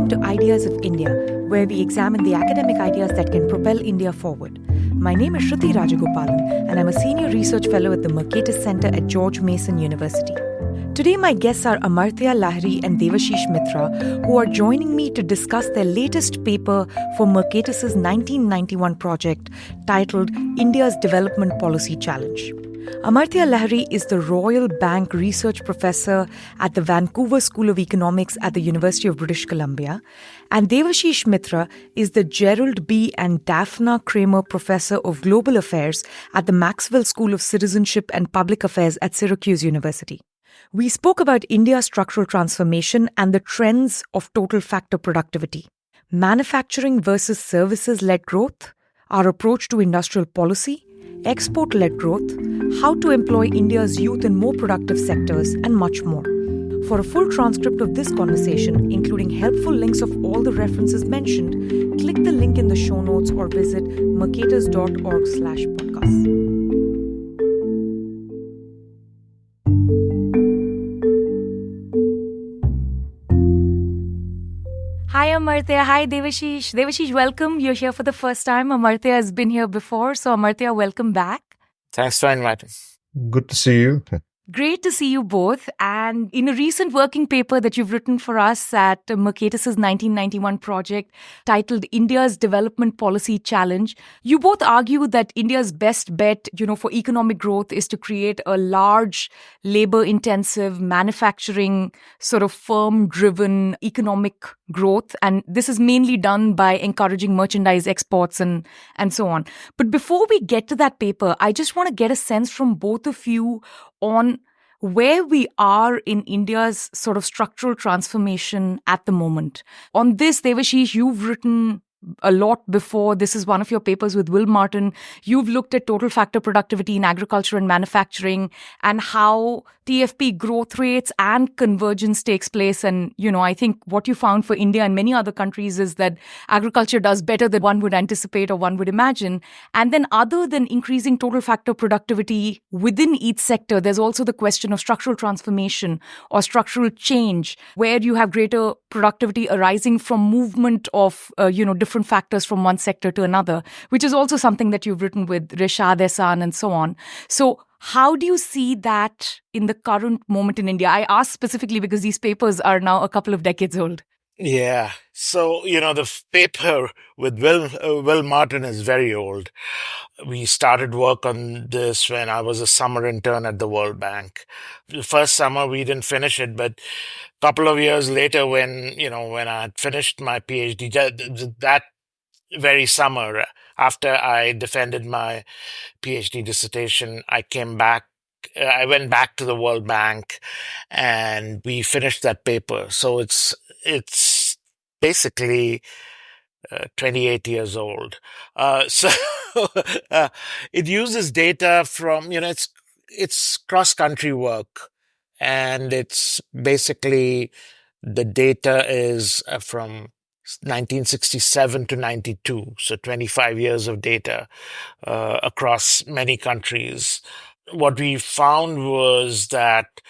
welcome to Ideas of India, where we examine the academic ideas that can propel India forward. My name is Shruti Rajagopalan, and I'm a senior research fellow at the Mercatus Center at George Mason University. Today, my guests are Amartya, Lahiri, and Devashish Mitra, who are joining me to discuss their latest paper for Mercatus's 1991 project titled India's Development Policy Challenge. Amartya Lahiri is the Royal Bank Research Professor at the Vancouver School of Economics at the University of British Columbia, and Devashish Mitra is the Gerald B. and Daphna Kramer Professor of Global Affairs at the Maxwell School of Citizenship and Public Affairs at Syracuse University. We spoke about India's structural transformation and the trends of total factor productivity, manufacturing versus services-led growth, our approach to industrial policy, export-led growth, how to employ India's youth in more productive sectors, and much more. For a full transcript of this conversation, including helpful links of all the references mentioned, click the link in the show notes or visit mercatus.org/podcast. Hi Amartya, hi Devashish. Devashish, welcome. You're here for the first time. Amartya has been here before, so Amartya, welcome back. Thanks for inviting. Good to see you. Great to see you both. And in a recent working paper that you've written for us at Mercatus's 1991 project titled India's Development Policy Challenge, you both argue that India's best bet, for economic growth is to create a large, labor-intensive, manufacturing, sort of firm-driven economic growth. And this is mainly done by encouraging merchandise exports and so on. But before we get to that paper, I just want to get a sense from both of you on where we are in India's sort of structural transformation at the moment. On this, Devashish, you've written a lot before. This is one of your papers with Will Martin. You've looked at total factor productivity in agriculture and manufacturing and how TFP growth rates and convergence takes place. And, I think what you found for India and many other countries is that agriculture does better than one would anticipate or one would imagine. And then other than increasing total factor productivity within each sector, there's also the question of structural transformation or structural change, where you have greater productivity arising from movement of, different factors from one sector to another, which is also something that you've written with Rishad Ehsan and so on. So how do you see that in the current moment in India? I ask specifically because these papers are now a couple of decades old. Yeah. So, the paper with Will Martin is very old. We started work on this when I was a summer intern at the World Bank. The first summer, we didn't finish it, but a couple of years later when I had finished my PhD, that very summer, after I defended my PhD dissertation, I went back to the World Bank and we finished that paper. So it's basically 28 years old. So it uses data from, it's cross-country work. And it's basically, the data is from 1967 to 92, so 25 years of data across many countries. What we found was that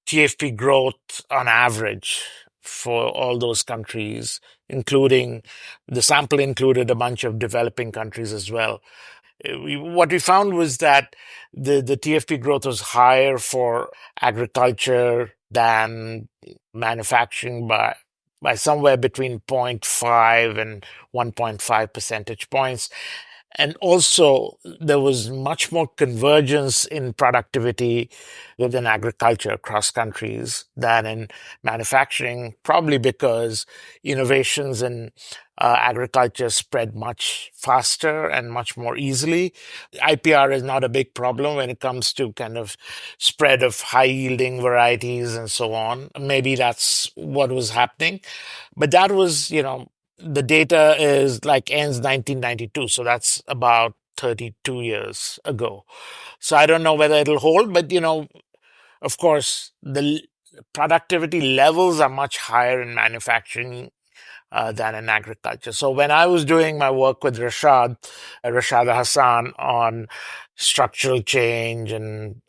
TFP growth on average for all those countries, including the sample included a bunch of developing countries as well. What we found was that the TFP growth was higher for agriculture than manufacturing by somewhere between 0.5 and 1.5 percentage points. And also, there was much more convergence in productivity within agriculture across countries than in manufacturing, probably because innovations in agriculture spread much faster and much more easily. IPR is not a big problem when it comes to kind of spread of high-yielding varieties and so on. Maybe that's what was happening. But that was, the data ends 1992, so that's about 32 years ago. So I don't know whether it'll hold, but, of course, the productivity levels are much higher in manufacturing than in agriculture. So when I was doing my work with Rishad Ehsan on structural change and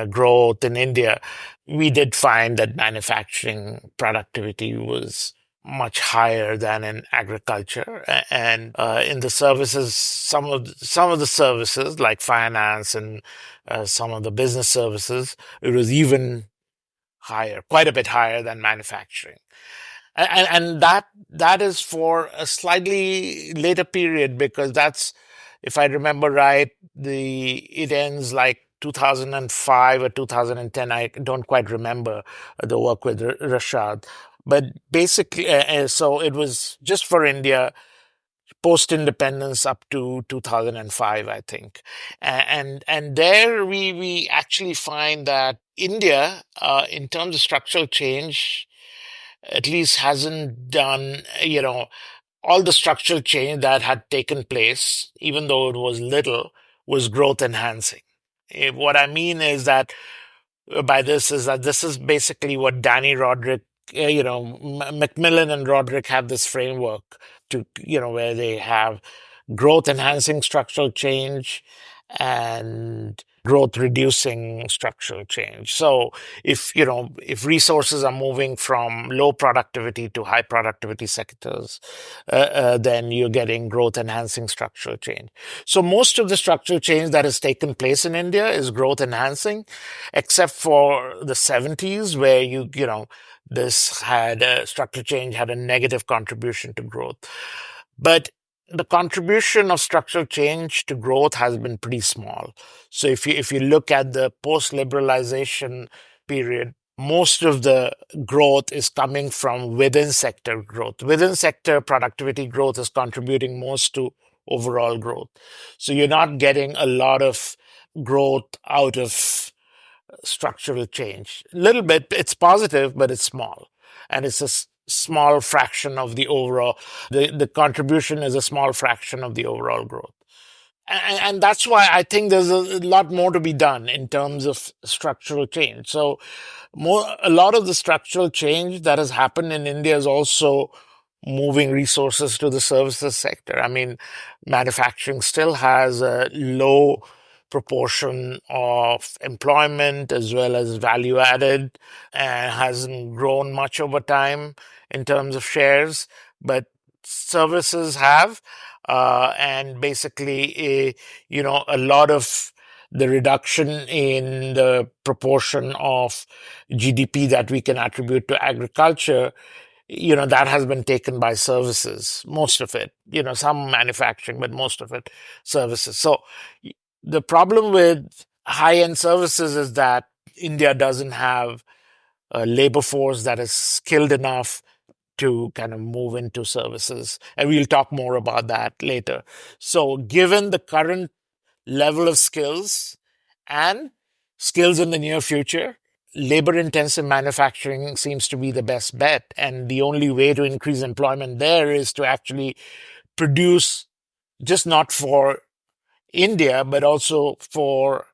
growth in India, we did find that manufacturing productivity was much higher than in agriculture. And in the services, some of the services like finance and some of the business services, it was even higher, quite a bit higher than manufacturing. And that is for a slightly later period, because that's, if I remember right, the it ends like 2005 or 2010. I don't quite remember the work with Rashad, but basically, so it was just for India post independence up to 2005, I think. And there we actually find that India, in terms of structural change, at least hasn't done, all the structural change that had taken place, even though it was little, was growth enhancing. What I mean is that by this is that this is basically what Danny Roderick, Macmillan and Roderick have this framework to, where they have growth enhancing structural change and growth reducing structural change. So if resources are moving from low productivity to high productivity sectors, then you're getting growth enhancing structural change. So most of the structural change that has taken place in India is growth enhancing, except for the 70s, where this had structural change had a negative contribution to growth. But the contribution of structural change to growth has been pretty small. So if you look at the post-liberalization period, most of the growth is coming from within sector growth. Within sector productivity growth is contributing most to overall growth. So you're not getting a lot of growth out of structural change. A little bit, it's positive, but it's small. And it's a small fraction of the overall, the contribution is a small fraction of the overall growth. And that's why I think there's a lot more to be done in terms of structural change. So a lot of the structural change that has happened in India is also moving resources to the services sector. I mean, manufacturing still has a low proportion of employment as well as value added, and hasn't grown much over time in terms of shares, but services have. And basically, a lot of the reduction in the proportion of GDP that we can attribute to agriculture, that has been taken by services, most of it, some manufacturing, but most of it services. So the problem with high-end services is that India doesn't have a labor force that is skilled enough to kind of move into services. And we'll talk more about that later. So given the current level of skills and skills in the near future, labor-intensive manufacturing seems to be the best bet. And the only way to increase employment there is to actually produce, just not for India, but also for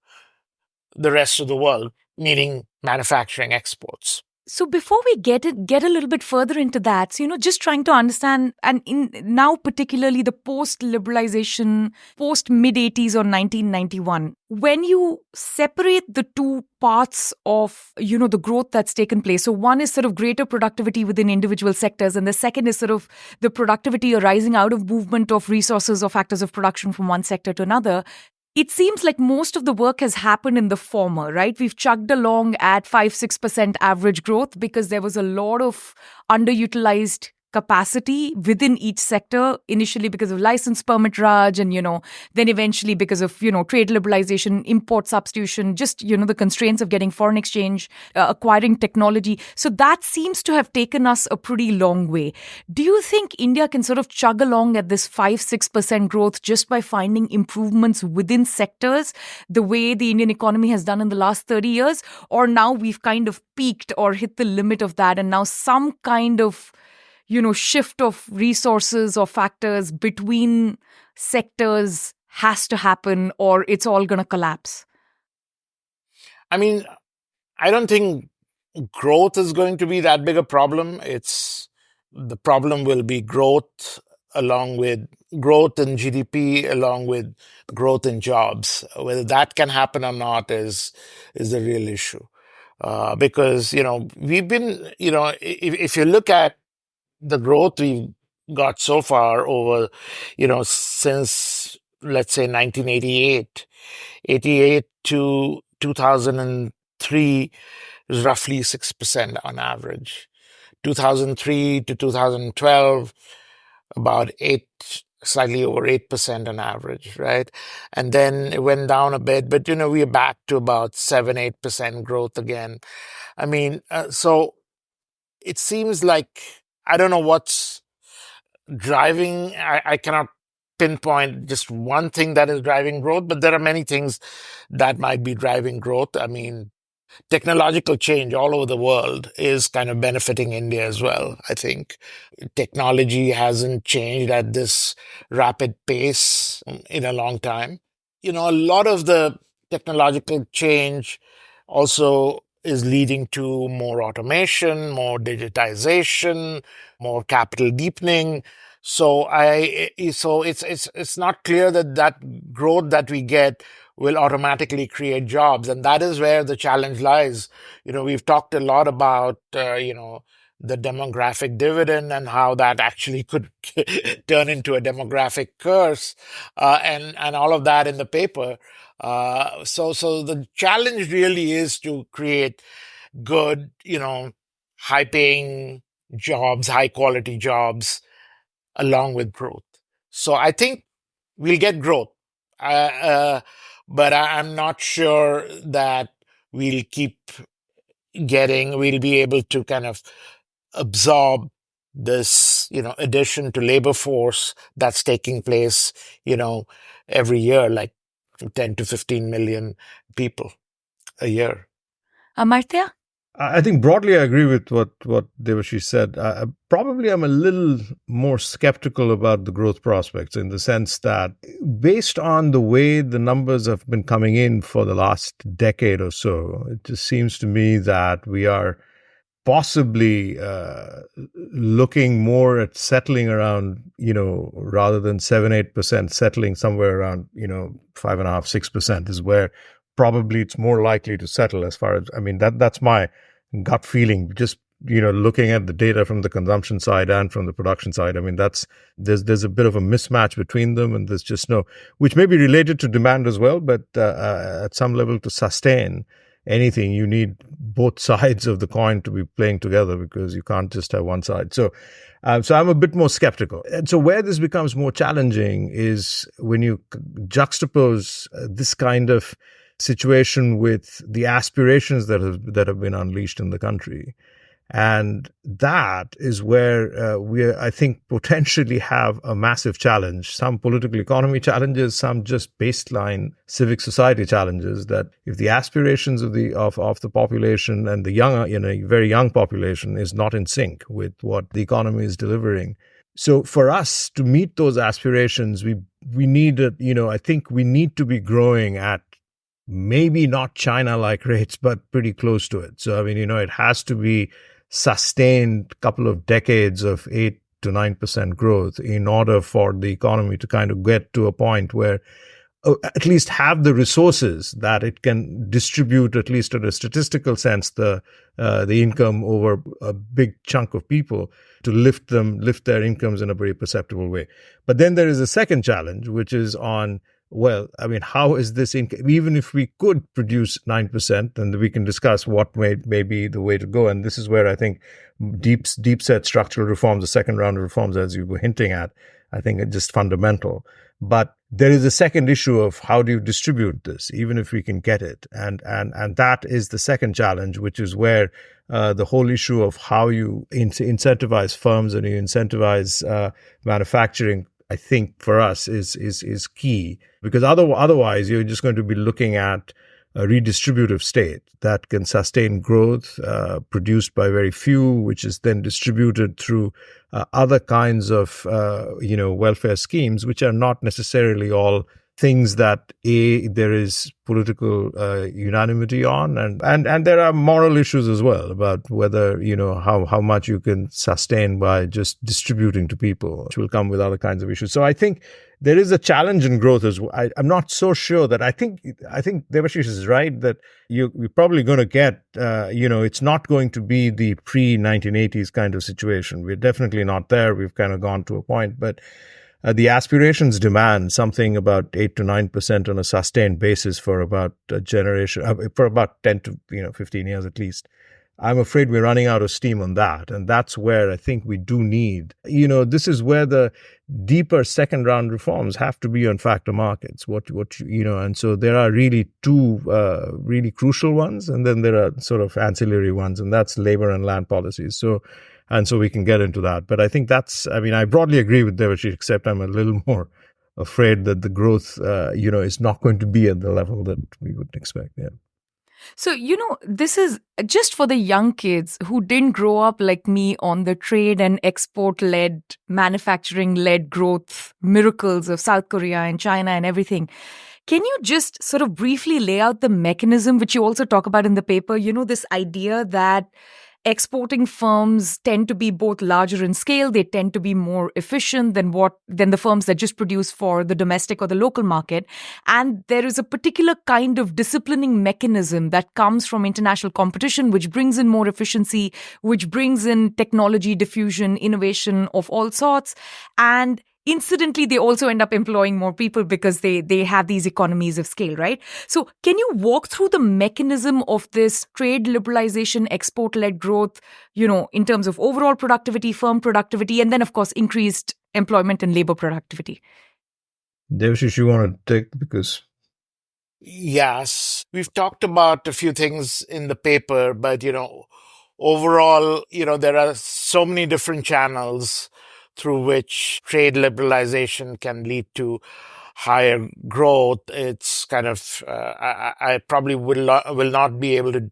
the rest of the world, meaning manufacturing exports. So before we get a little bit further into that, so, just trying to understand, and in now particularly the post-liberalization, post-mid-80s or 1991, when you separate the two parts of, the growth that's taken place. So one is sort of greater productivity within individual sectors, and the second is sort of the productivity arising out of movement of resources or factors of production from one sector to another. It seems like most of the work has happened in the former, right? We've chugged along at 5-6% average growth because there was a lot of underutilized capacity within each sector, initially because of license permit Raj, and, then eventually because of, trade liberalization, import substitution, just, the constraints of getting foreign exchange, acquiring technology. So that seems to have taken us a pretty long way. Do you think India can sort of chug along at this 5-6% growth just by finding improvements within sectors, the way the Indian economy has done in the last 30 years? Or now we've kind of peaked or hit the limit of that, and now some kind of shift of resources or factors between sectors has to happen, or it's all going to collapse? I mean, I don't think growth is going to be that big a problem. The problem will be growth along with growth in GDP, along with growth in jobs. Whether that can happen or not is the real issue. Because, we've been, if you look at the growth we've got so far over, since, let's say, 1988, 88 to 2003 is roughly 6% on average. 2003 to 2012, about slightly over 8% on average, right? And then it went down a bit, but we're back to about 7-8% growth again. I mean, so it seems like, I don't know what's driving. I cannot pinpoint just one thing that is driving growth, but there are many things that might be driving growth. I mean, technological change all over the world is kind of benefiting India as well, I think. Technology hasn't changed at this rapid pace in a long time. A lot of the technological change also is leading to more automation, more digitization, more capital deepening. So it's not clear that growth that we get will automatically create jobs, and that is where the challenge lies. We've talked a lot about the demographic dividend and how that actually could turn into a demographic curse, and all of that in the paper. So the challenge really is to create good, high-paying jobs, high-quality jobs, along with growth. So I think we'll get growth, but I'm not sure that we'll we'll be able to kind of absorb this, addition to labor force that's taking place, every year, like 10 to 15 million people a year. Amartya? I think broadly I agree with what Devashish said. Probably I'm a little more skeptical about the growth prospects, in the sense that, based on the way the numbers have been coming in for the last decade or so, it just seems to me that we are possibly looking more at settling around, rather than 7-8%, settling somewhere around, 5.5-6% is where probably it's more likely to settle. As far as, I mean, that's my gut feeling, just looking at the data from the consumption side and from the production side. I mean, there's a bit of a mismatch between them, and there's just which may be related to demand as well, but at some level, to sustain anything, you need both sides of the coin to be playing together, because you can't just have one side. So I'm a bit more skeptical. And so where this becomes more challenging is when you juxtapose this kind of situation with the aspirations that have been unleashed in the country. And that is where I think, potentially have a massive challenge. Some political economy challenges, some just baseline civic society challenges. That if the aspirations of the population and the young, very young population, is not in sync with what the economy is delivering. So for us to meet those aspirations, we need I think we need to be growing at maybe not China-like rates, but pretty close to it. So I mean, it has to be sustained couple of decades of 8 to 9% growth in order for the economy to kind of get to a point where at least have the resources that it can distribute, at least in a statistical sense, the income over a big chunk of people, to lift their incomes in a very perceptible way. But then there is a second challenge, which is on, well, I mean, how is this even if we could produce 9%, and we can discuss what may be the way to go. And this is where I think deep set structural reforms, the second round of reforms, as you were hinting at, I think are just fundamental. But there is a second issue of how do you distribute this, even if we can get it. And that is the second challenge, which is where the whole issue of how you incentivize firms and you incentivize manufacturing, I think, for us is key, because otherwise you're just going to be looking at a redistributive state that can sustain growth produced by very few, which is then distributed through other kinds of welfare schemes, which are not necessarily all things that there is political unanimity on, and there are moral issues as well about whether how much you can sustain by just distributing to people, which will come with other kinds of issues. So I think there is a challenge in growth as well. I'm not so sure that I think Devashish is right that you're probably going to get it's not going to be the pre-1980s kind of situation. We're definitely not there. We've kind of gone to a point, but the aspirations demand something about 8 to 9% on a sustained basis for about a generation, for about 10 to 15 years at least. I'm afraid we're running out of steam on that. And that's where I think we do need, this is where the deeper second round reforms have to be on factor markets. And so there are really two really crucial ones. And then there are sort of ancillary ones, and that's labor and land policies. So we can get into that. But I think I broadly agree with Devashish, except I'm a little more afraid that the growth, is not going to be at the level that we would expect. Yeah. So, this is just for the young kids who didn't grow up like me on the trade and export-led, manufacturing-led growth miracles of South Korea and China and everything. Can you just sort of briefly lay out the mechanism, which you also talk about in the paper, this idea that exporting firms tend to be both larger in scale, they tend to be more efficient than the firms that just produce for the domestic or the local market. And there is a particular kind of disciplining mechanism that comes from international competition, which brings in more efficiency, which brings in technology diffusion, innovation of all sorts. And incidentally, they also end up employing more people because they have these economies of scale, right? So can you walk through the mechanism of this trade liberalization, export-led growth, in terms of overall productivity, firm productivity, and then, of course, increased employment and labor productivity? Devashish, you want to take, because... Yes, we've talked about a few things in the paper, but, overall, there are so many different channels through which trade liberalization can lead to higher growth. It's kind of, I probably will not be able to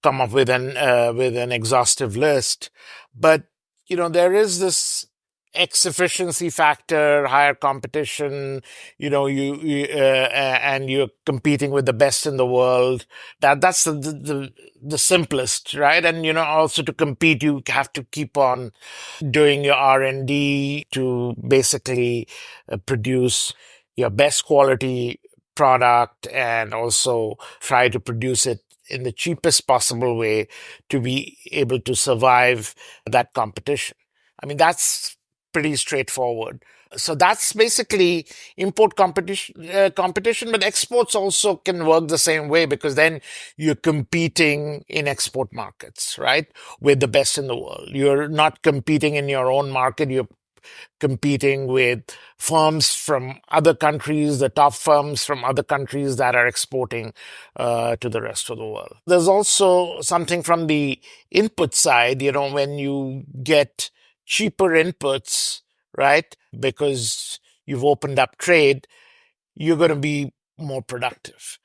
come up with an exhaustive list, but there is this efficiency factor, higher competition, and you're competing with the best in the world. That's the simplest, right? And, also to compete, you have to keep on doing your R&D to basically produce your best quality product and also try to produce it in the cheapest possible way to be able to survive that competition. I mean, that's pretty straightforward. So that's basically import competition, but exports also can work the same way, because then you're competing in export markets, right? With the best in the world. You're not competing in your own market. You're competing with firms from other countries, the top firms from other countries that are exporting to the rest of the world. There's also something from the input side, when you get cheaper inputs, right? Because you've opened up trade, you're going to be more productive.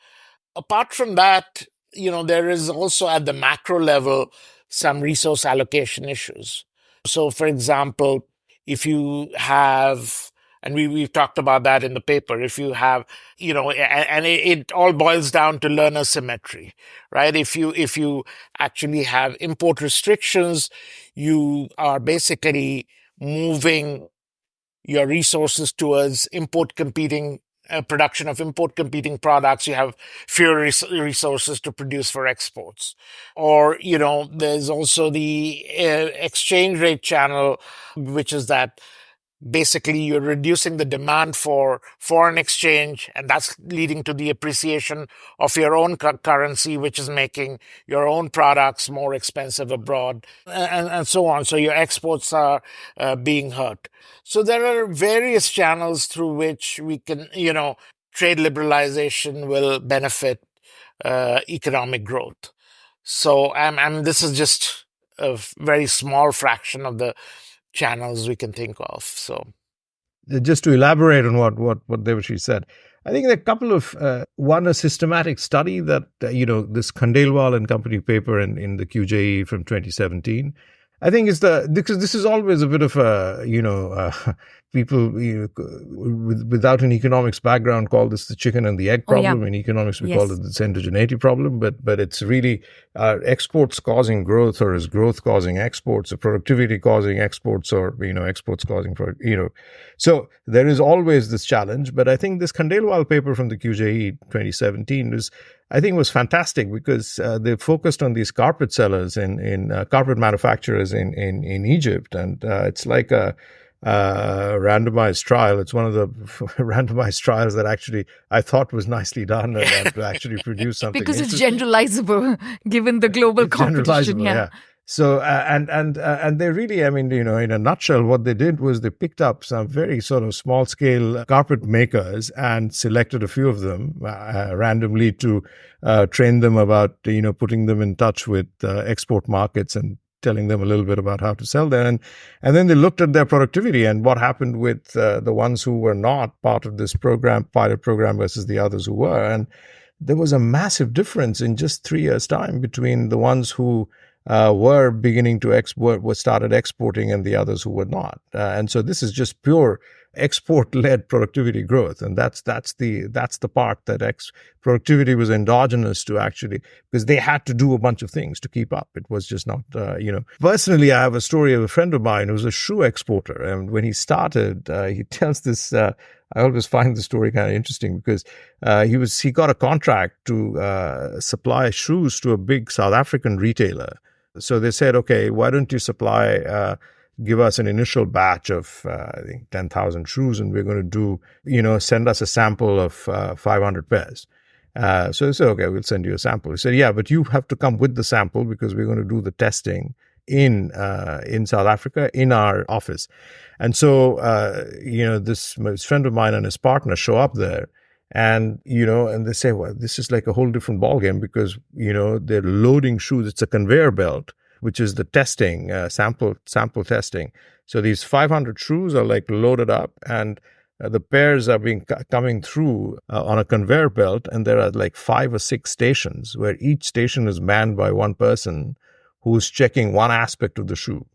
Apart from that, there is also at the macro level some resource allocation issues. So, for example, if you have, and we've talked about that in the paper, if you have, and it all boils down to learner symmetry, right? If you actually have import restrictions, you are basically moving your resources towards production of import competing products. You have fewer resources to produce for exports. Or, there's also the exchange rate channel, which is that basically you're reducing the demand for foreign exchange, and that's leading to the appreciation of your own currency, which is making your own products more expensive abroad, and so on. So your exports are being hurt. So there are various channels through which we can, trade liberalization will benefit economic growth. So this is just a very small fraction of the channels we can think of. So, just to elaborate on what Devashish said, I think there are a couple of a systematic study that this Khandelwal and company paper in the QJE from 2017, I think it's because this is always a bit of a, people without an economics background call this the chicken and the egg problem. In economics, we call it the indigeneity problem. But it's really exports causing growth, or is growth causing exports, or productivity causing exports, or exports causing So there is always this challenge. But I think this Khandelwal paper from the QJE 2017 was fantastic, because they focused on these carpet sellers in carpet manufacturers in Egypt, and it's like a randomized trial. It's one of the randomized trials that actually I thought was nicely done and to actually produce something because it's generalizable given the global competition. Yeah. So and they really, in a nutshell, what they did was they picked up some very sort of small scale carpet makers and selected a few of them randomly to train them about putting them in touch with export markets and telling them a little bit about how to sell there. And then they looked at their productivity and what happened with the ones who were not part of this pilot program versus the others who were. And there was a massive difference in just 3 years' time between the ones who were beginning to started exporting and the others who were not. And so this is just pure export-led productivity growth, and that's the part that productivity was endogenous to, actually, because they had to do a bunch of things to keep up. It was just not, Personally, I have a story of a friend of mine who was a shoe exporter, and when he started, he tells this. I always find the story kind of interesting, because he got a contract to supply shoes to a big South African retailer. So they said, okay, why don't you give us an initial batch of, I think, 10,000 shoes, and we're going to send us a sample of 500 pairs. So they said, okay, we'll send you a sample. He said, yeah, but you have to come with the sample, because we're going to do the testing in South Africa in our office. And so, this friend of mine and his partner show up there, and they say, well, this is like a whole different ballgame, because they're loading shoes. It's a conveyor belt, which is the testing, sample testing. So these 500 shoes are like loaded up, and the pairs are coming through on a conveyor belt, and there are like 5 or 6 stations where each station is manned by one person who's checking one aspect of the shoe.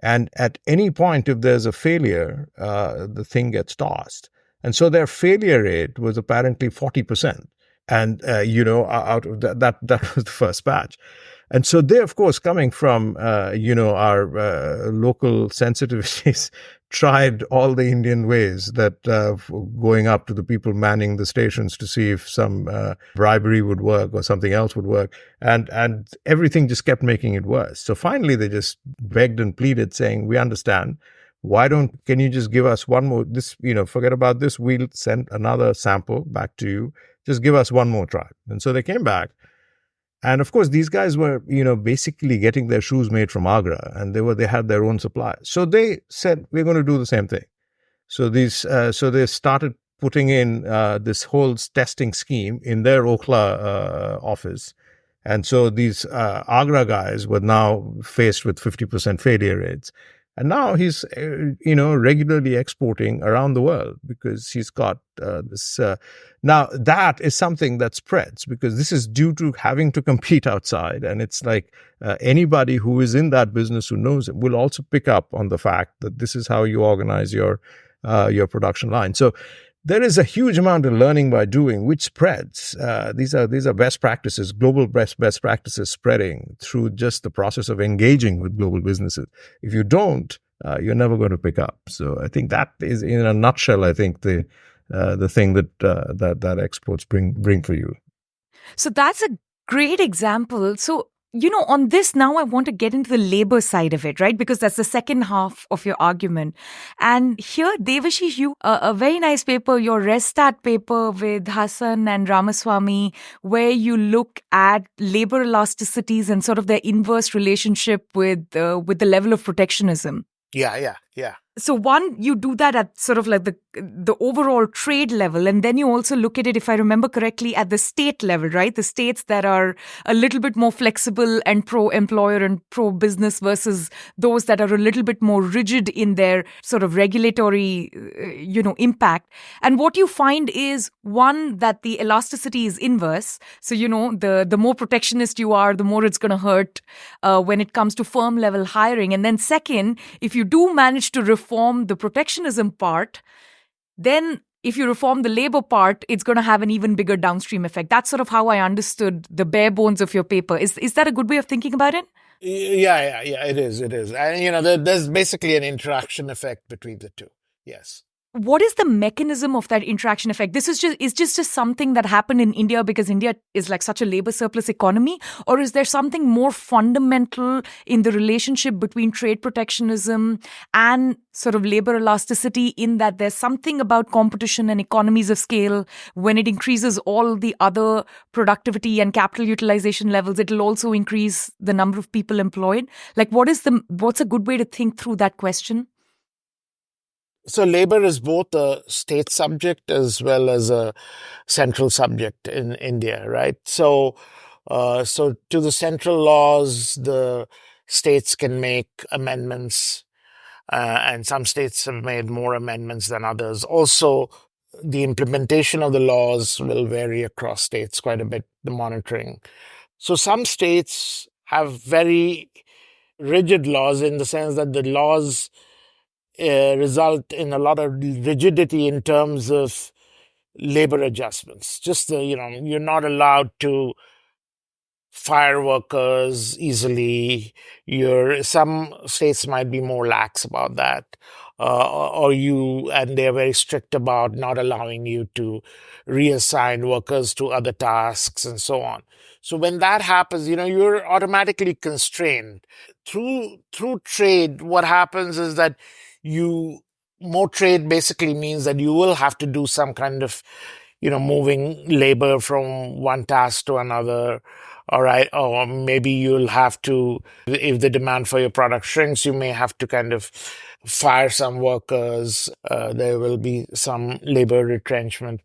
And at any point, if there's a failure, the thing gets tossed. And so their failure rate was apparently 40%. And, out of that was the first batch. And so they, of course, coming from, our local sensitivities, tried all the Indian ways that going up to the people manning the stations to see if some bribery would work or something else would work. And everything just kept making it worse. So finally, they just begged and pleaded, saying, we understand. Can you just give us one more, forget about this. We'll send another sample back to you. Just give us one more try. And so they came back. And of course, these guys were, basically getting their shoes made from Agra, and they had their own supply. So they said, we're going to do the same thing. So they started putting in this whole testing scheme in their Okhla office. And so these Agra guys were now faced with 50% failure rates. And now he's, regularly exporting around the world, because he's got this. Now, that is something that spreads, because this is due to having to compete outside. And it's like anybody who is in that business who knows it will also pick up on the fact that this is how you organize your production line. So there is a huge amount of learning by doing, which spreads. These are best practices, global best practices spreading through just the process of engaging with global businesses. If you don't, you're never going to pick up. So I think that is, in a nutshell, I think the thing that exports bring for you. So that's a great example. So, on this now, I want to get into the labor side of it, right? Because that's the second half of your argument. And here, Devashish, you a very nice paper, your Restat paper with Hassan and Ramaswamy, where you look at labor elasticities and sort of their inverse relationship with the level of protectionism. Yeah. So one, you do that at sort of like the overall trade level, and then you also look at it, if I remember correctly, at the state level, right? The states that are a little bit more flexible and pro-employer and pro-business versus those that are a little bit more rigid in their sort of regulatory, impact. And what you find is, one, that the elasticity is inverse. So, the more protectionist you are, the more it's going to hurt when it comes to firm level hiring. And then second, if you do manage to reform the protectionism part, then if you reform the labor part, it's going to have an even bigger downstream effect. That's sort of how I understood the bare bones of your paper. Is that a good way of thinking about it? Yeah. It is. And there's basically an interaction effect between the two. Yes. What is the mechanism of that interaction effect? This is just something that happened in India because India is like such a labor surplus economy, or is there something more fundamental in the relationship between trade protectionism and sort of labor elasticity, in that there's something about competition and economies of scale? When it increases all the other productivity and capital utilization levels, it'll also increase the number of people employed. Like, what's a good way to think through that question? So labor is both a state subject as well as a central subject in India, right? So to the central laws, the states can make amendments, and some states have made more amendments than others. Also, the implementation of the laws will vary across states quite a bit, the monitoring. So some states have very rigid laws in the sense that the laws result in a lot of rigidity in terms of labor adjustments. You're not allowed to fire workers easily. Some states might be more lax about that, and they're very strict about not allowing you to reassign workers to other tasks and so on. So when that happens, you're automatically constrained. Through trade, what happens is that more trade basically means that you will have to do some kind of, moving labor from one task to another. All right. Or maybe you'll have to, if the demand for your product shrinks, you may have to kind of fire some workers. There will be some labor retrenchment.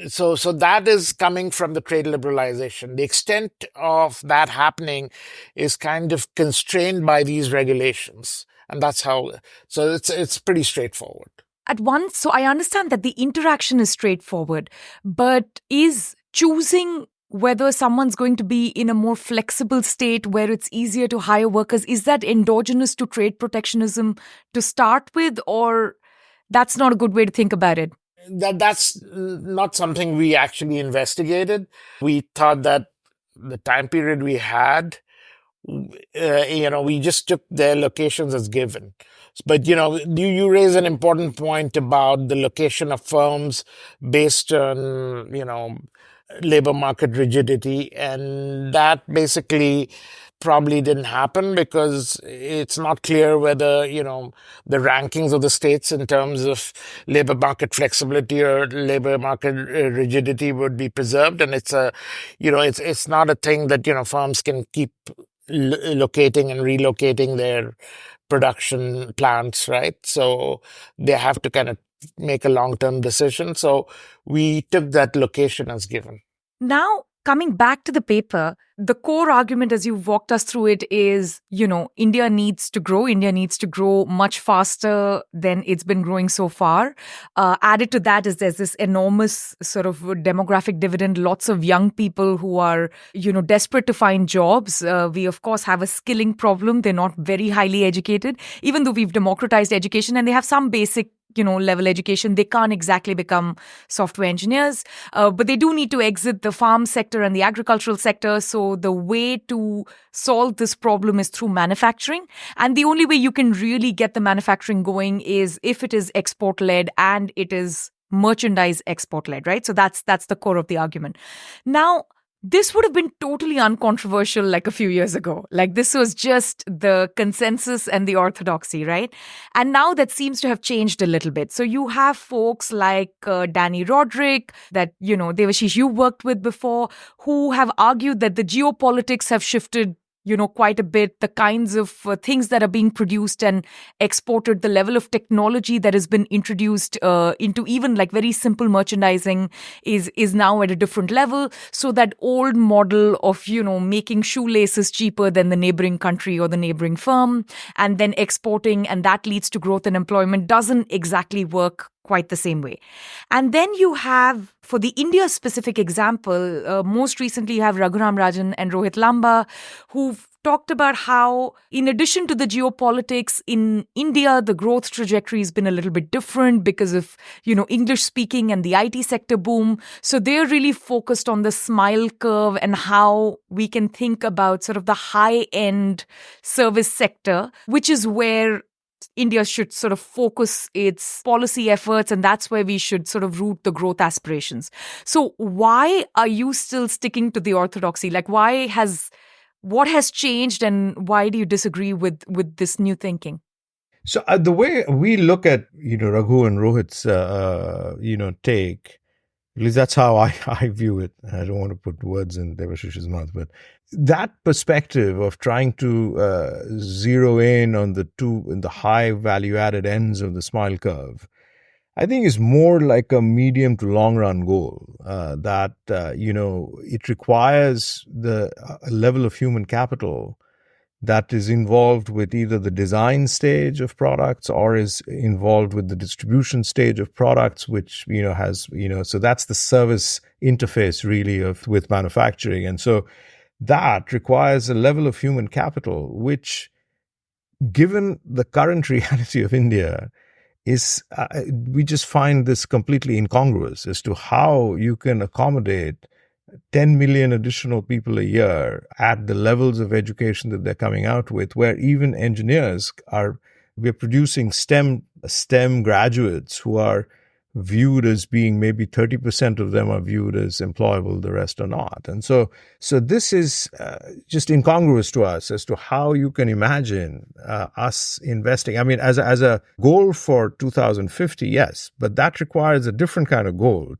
So that is coming from the trade liberalization. The extent of that happening is kind of constrained by these regulations. And that's how, so it's pretty straightforward. At once, so I understand that the interaction is straightforward, but is choosing whether someone's going to be in a more flexible state where it's easier to hire workers, is that endogenous to trade protectionism to start with, or that's not a good way to think about it? That's not something we actually investigated. We thought that the time period we had, we just took their locations as given. But, you raise an important point about the location of firms based on, labor market rigidity. And that basically probably didn't happen because it's not clear whether, the rankings of the states in terms of labor market flexibility or labor market rigidity would be preserved. And it's not a thing that, firms can keep locating and relocating their production plants, right? So they have to kind of make a long-term decision. So we took that location as given. Now, coming back to the paper, the core argument as you've walked us through it is, India needs to grow. India needs to grow much faster than it's been growing so far. Added to that is there's this enormous sort of demographic dividend, lots of young people who are, desperate to find jobs. We, of course, have a skilling problem. They're not very highly educated, even though we've democratized education and they have some basic level education. They can't exactly become software engineers, but they do need to exit the farm sector and the agricultural sector. So the way to solve this problem is through manufacturing. And the only way you can really get the manufacturing going is if it is export-led and it is merchandise export-led, right? So that's the core of the argument. Now, this would have been totally uncontroversial like a few years ago. Like this was just the consensus and the orthodoxy, right? And now that seems to have changed a little bit. So you have folks like Danny Roderick that, Devashish, you worked with before, who have argued that the geopolitics have shifted quite a bit. The kinds of things that are being produced and exported, the level of technology that has been introduced into even like very simple merchandising is now at a different level. So that old model of, making shoelaces cheaper than the neighboring country or the neighboring firm and then exporting, and that leads to growth and employment doesn't exactly work quite the same way. And then you have, for the India-specific example, most recently you have Raghuram Rajan and Rohit Lamba, who've talked about how, in addition to the geopolitics in India, the growth trajectory has been a little bit different because of, English speaking and the IT sector boom. So they're really focused on the smile curve and how we can think about sort of the high-end service sector, which is where India should sort of focus its policy efforts, and that's where we should sort of root the growth aspirations. So why are you still sticking to the orthodoxy? Like, what has changed, and why do you disagree with this new thinking? So the way we look at, Raghu and Rohit's, take, at least that's how I view it. I don't want to put words in Devashish's mouth, but that perspective of trying to zero in on the high value-added ends of the smile curve, I think is more like a medium to long-run goal that, it requires a level of human capital that is involved with either the design stage of products or is involved with the distribution stage of products, which, has, so that's the service interface really with manufacturing. And so that requires a level of human capital, which, given the current reality of India, is we just find this completely incongruous as to how you can accommodate 10 million additional people a year at the levels of education that they're coming out with, where even engineers we're producing STEM graduates who are viewed as being, maybe 30% of them are viewed as employable, the rest are not. And so this is just incongruous to us as to how you can imagine us investing. I mean, as a goal for 2050, yes, but that requires a different kind of goal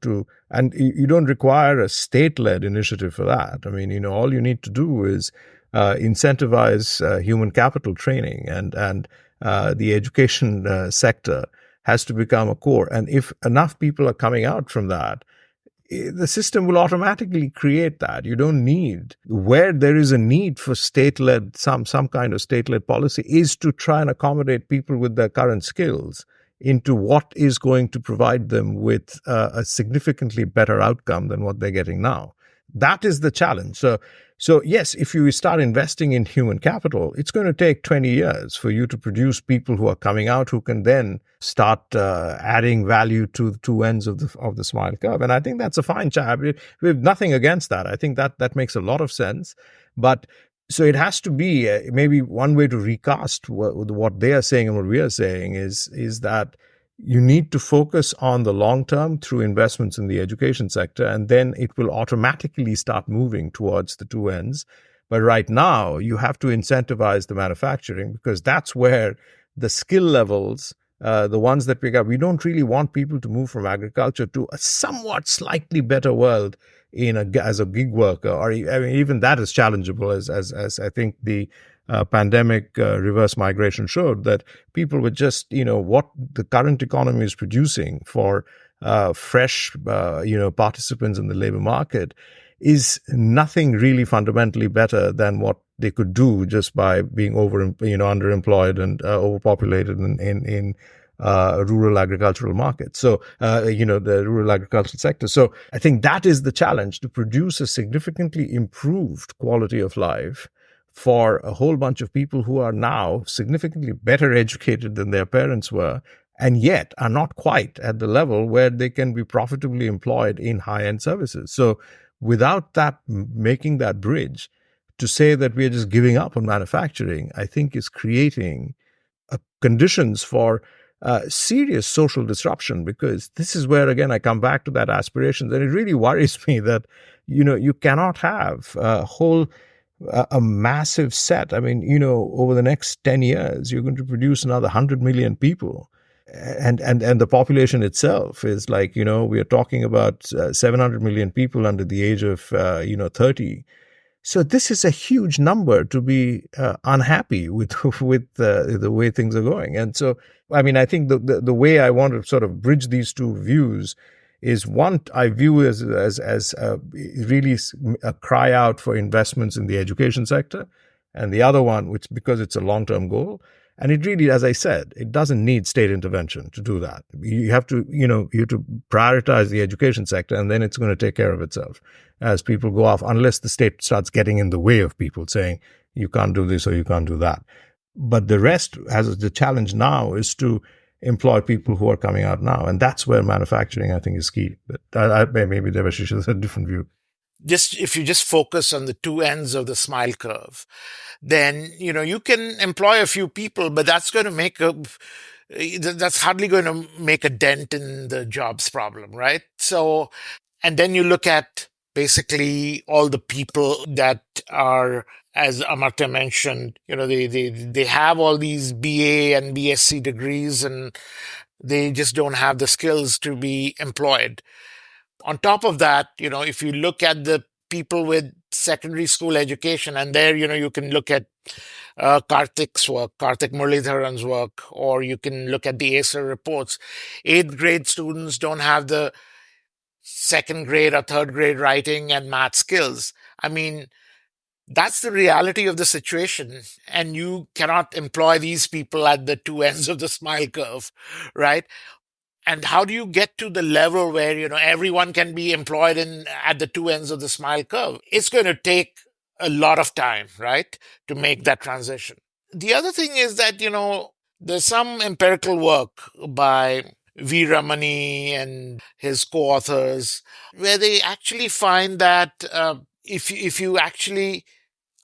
and you don't require a state-led initiative for that. I mean, all you need to do is incentivize human capital training and the education sector has to become a core. And if enough people are coming out from that, the system will automatically create that. You don't need, where there is a need for state-led, some kind of state-led policy, is to try and accommodate people with their current skills into what is going to provide them with a significantly better outcome than what they're getting now. That is the challenge. So yes, if you start investing in human capital, it's going to take 20 years for you to produce people who are coming out who can then start adding value to the two ends of the smile curve. And I think that's a fine challenge. We have nothing against that. I think that makes a lot of sense. But so it has to be maybe one way to recast what they are saying and what we are saying is that you need to focus on the long term through investments in the education sector, and then it will automatically start moving towards the two ends. But right now, you have to incentivize the manufacturing, because that's where the skill levels, the ones that we got, we don't really want people to move from agriculture to a somewhat slightly better world as a gig worker, or even that is challengeable, as I think the pandemic reverse migration showed, that people were just, what the current economy is producing for fresh, participants in the labor market is nothing really fundamentally better than what they could do just by being underemployed and overpopulated in rural agricultural markets. So, the rural agricultural sector. So I think that is the challenge, to produce a significantly improved quality of life for a whole bunch of people who are now significantly better educated than their parents were, and yet are not quite at the level where they can be profitably employed in high-end services. So without that, making that bridge, to say that we are just giving up on manufacturing, I think is creating conditions for serious social disruption, because this is where, again, I come back to that aspiration. And it really worries me that, you cannot have a massive set. I mean, over the next 10 years, you're going to produce another 100 million people. And the population itself is like, we are talking about 700 million people under the age of, 30. So this is a huge number to be unhappy with the way things are going. And so, I mean, I think the way I want to sort of bridge these two views is one I view as really a cry out for investments in the education sector, and the other one, which because it's a long term goal. And it really, as I said, it doesn't need state intervention to do that. You have to, you have to prioritize the education sector, and then it's going to take care of itself as people go off, unless the state starts getting in the way of people saying, you can't do this or you can't do that. But the rest, as the challenge now, is to employ people who are coming out now. And that's where manufacturing, I think, is key. But maybe Devashish has a different view. If you just focus on the two ends of the smile curve, then, you can employ a few people, but that's hardly going to make a dent in the jobs problem, right? So, and then you look at basically all the people that are, as Amartya mentioned, they have all these BA and BSc degrees, and they just don't have the skills to be employed. On top of that, if you look at the people with secondary school education, and there, you can look at Karthik Muralidharan's work, or you can look at the ACER reports. 8th grade students don't have the second grade or third grade writing and math skills. I mean, that's the reality of the situation. And you cannot employ these people at the two ends of the smile curve, right? And how do you get to the level where, everyone can be employed at the two ends of the smile curve? It's going to take a lot of time, right, to make that transition. The other thing is that, there's some empirical work by V. Ramani and his co-authors where they actually find that if you actually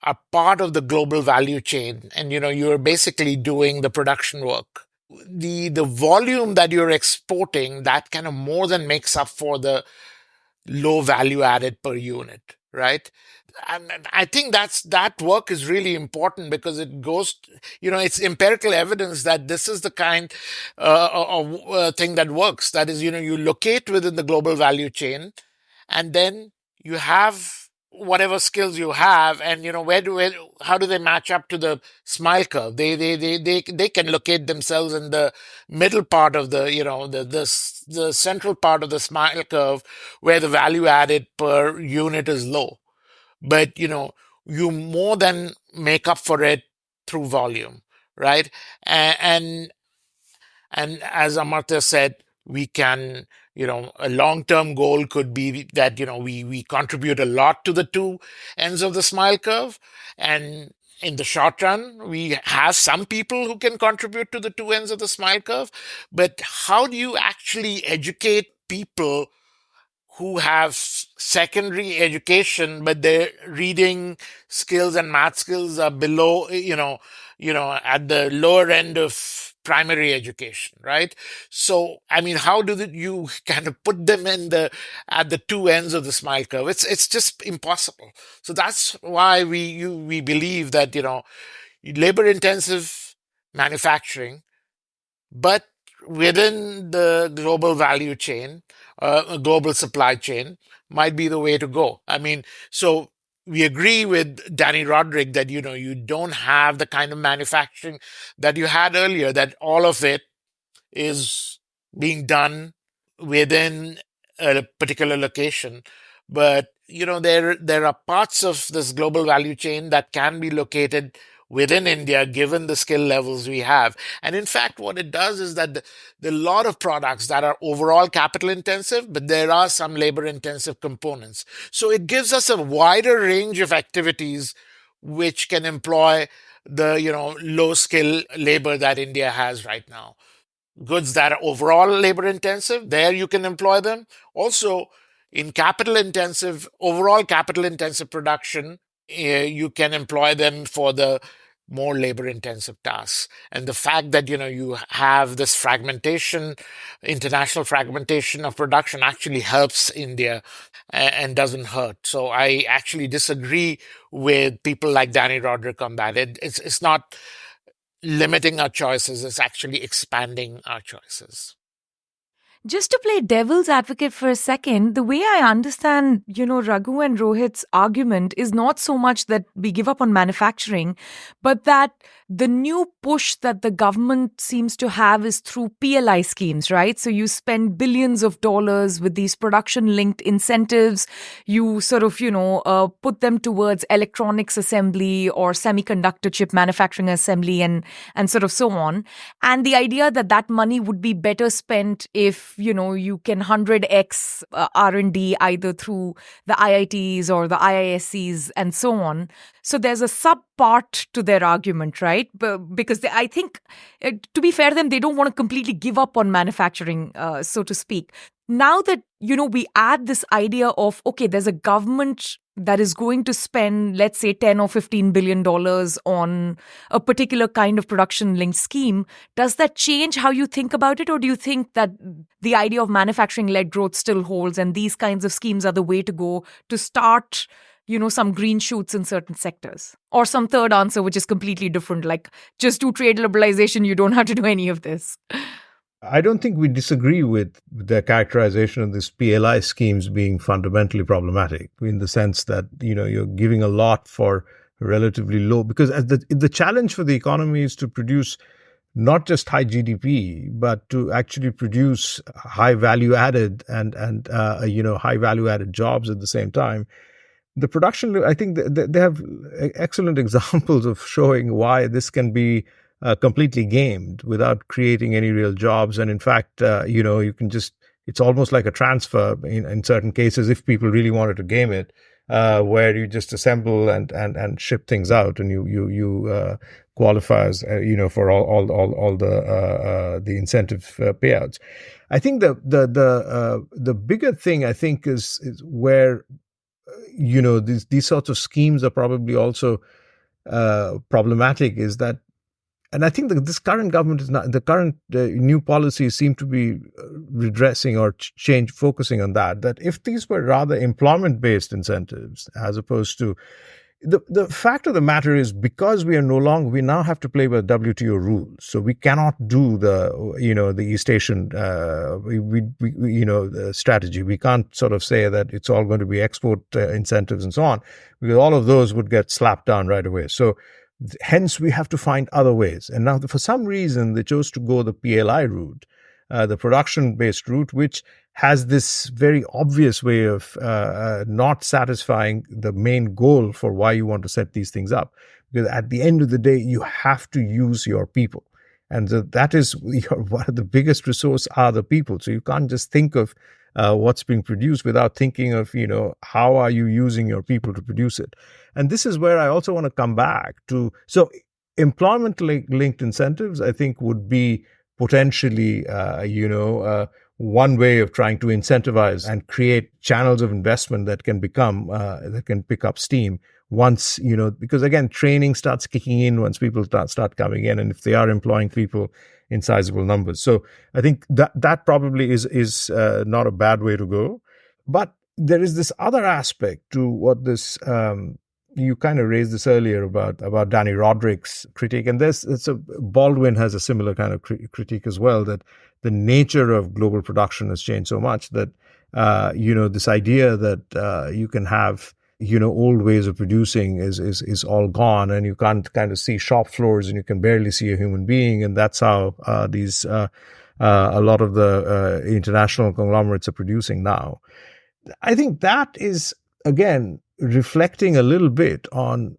are part of the global value chain and, you're basically doing the production work, the volume that you're exporting, that kind of more than makes up for the low value added per unit, right? And I think that work is really important because it goes, it's empirical evidence that this is the kind of thing that works. That is, you locate within the global value chain, and then you have whatever skills you have, and how do they match up to the smile curve? They can locate themselves in the middle part of the the central part of the smile curve, where the value added per unit is low, but you more than make up for it through volume, right? And as Amartya said, we can, a long-term goal could be that, we contribute a lot to the two ends of the smile curve. And in the short run, we have some people who can contribute to the two ends of the smile curve. But how do you actually educate people who have secondary education, but their reading skills and math skills are below, at the lower end of primary education, right? So, I mean, how do you kind of put them at the two ends of the smile curve? It's just impossible. So that's why we believe that, labor intensive manufacturing, but within the global value chain, a global supply chain might be the way to go. I mean, so we agree with Danny Roderick that, you don't have the kind of manufacturing that you had earlier, that all of it is being done within a particular location. But, there are parts of this global value chain that can be located within India, given the skill levels we have. And in fact, what it does is that there are a lot of products that are overall capital intensive, but there are some labor intensive components. So it gives us a wider range of activities which can employ the, low skill labor that India has right now. Goods that are overall labor intensive, there you can employ them. Also, in overall capital intensive production, you can employ them for the more labor intensive tasks. And the fact that, you have this international fragmentation of production actually helps India and doesn't hurt. So I actually disagree with people like Danny Roderick on that. It's not limiting our choices, it's actually expanding our choices. Just to play devil's advocate for a second, the way I understand, Raghu and Rohit's argument is not so much that we give up on manufacturing, but that the new push that the government seems to have is through PLI schemes, right? So you spend billions of dollars with these production-linked incentives. You sort of, put them towards electronics assembly or semiconductor chip manufacturing assembly and sort of so on. And the idea that that money would be better spent if you can 100x R&D either through the IITs or the IISCs and so on. So there's a sub-part to their argument, right? Because I think, to be fair to them, they don't want to completely give up on manufacturing, so to speak. Now that, we add this idea of, okay, there's a government that is going to spend, let's say, 10 or $15 billion on a particular kind of production-linked scheme, does that change how you think about it? Or do you think that the idea of manufacturing-led growth still holds and these kinds of schemes are the way to go to start, some green shoots in certain sectors? Or some third answer, which is completely different, like just do trade liberalization, you don't have to do any of this. I don't think we disagree with their characterization of these PLI schemes being fundamentally problematic in the sense that, you're giving a lot for relatively low, because as the challenge for the economy is to produce not just high GDP, but to actually produce high value added and high value added jobs at the same time. The production, I think they have excellent examples of showing why this can be completely gamed without creating any real jobs. And in fact, you can just, it's almost like a transfer in certain cases if people really wanted to game it, where you just assemble and ship things out and you qualify as, for all the incentive payouts. I think the bigger thing I think is where, these sorts of schemes are probably also problematic is that, and I think that this current government is not, the current new policies seem to be redressing or focusing on that if these were rather employment-based incentives as opposed to, the fact of the matter is because we now have to play by WTO rules. So we cannot do the East Asian, strategy. We can't sort of say that it's all going to be export incentives and so on, because all of those would get slapped down right away. So hence, we have to find other ways. And now, for some reason, they chose to go the PLI route, the production-based route, which has this very obvious way of not satisfying the main goal for why you want to set these things up. Because at the end of the day, you have to use your people. And that is one of the biggest resource are the people. So you can't just think of what's being produced without thinking of, how are you using your people to produce it? And this is where I also want to come back to. So employment-linked incentives, I think, would be potentially, one way of trying to incentivize and create channels of investment that can that can pick up steam once, because again, training starts kicking in once people start coming in, and if they are employing people in sizable numbers. So I think that probably is not a bad way to go. But there is this other aspect to what this, you kind of raised this earlier about Danny Roderick's critique, and Baldwin has a similar kind of critique as well, that the nature of global production has changed so much that, this idea that you can have, old ways of producing is all gone, and you can't kind of see shop floors and you can barely see a human being. And that's how a lot of the international conglomerates are producing now. I think that is, again, reflecting a little bit on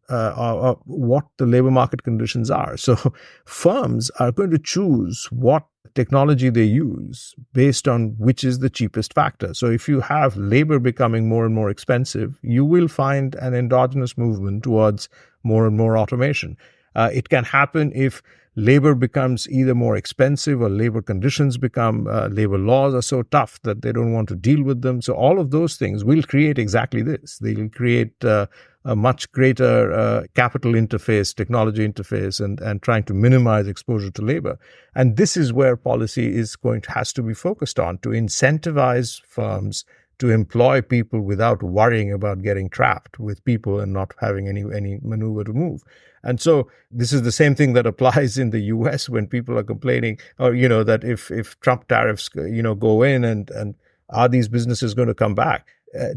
what the labor market conditions are. So firms are going to choose what technology they use based on which is the cheapest factor. So if you have labor becoming more and more expensive, you will find an endogenous movement towards more and more automation. It can happen if labor becomes either more expensive or labor conditions become, labor laws are so tough that they don't want to deal with them. So all of those things will create exactly this. They will create a much greater capital interface, technology interface, and trying to minimize exposure to labor. And this is where policy has to be focused on, to incentivize firms to employ people without worrying about getting trapped with people and not having any maneuver to move. And so this is the same thing that applies in the US when people are complaining, or, that if Trump tariffs, go in and are these businesses going to come back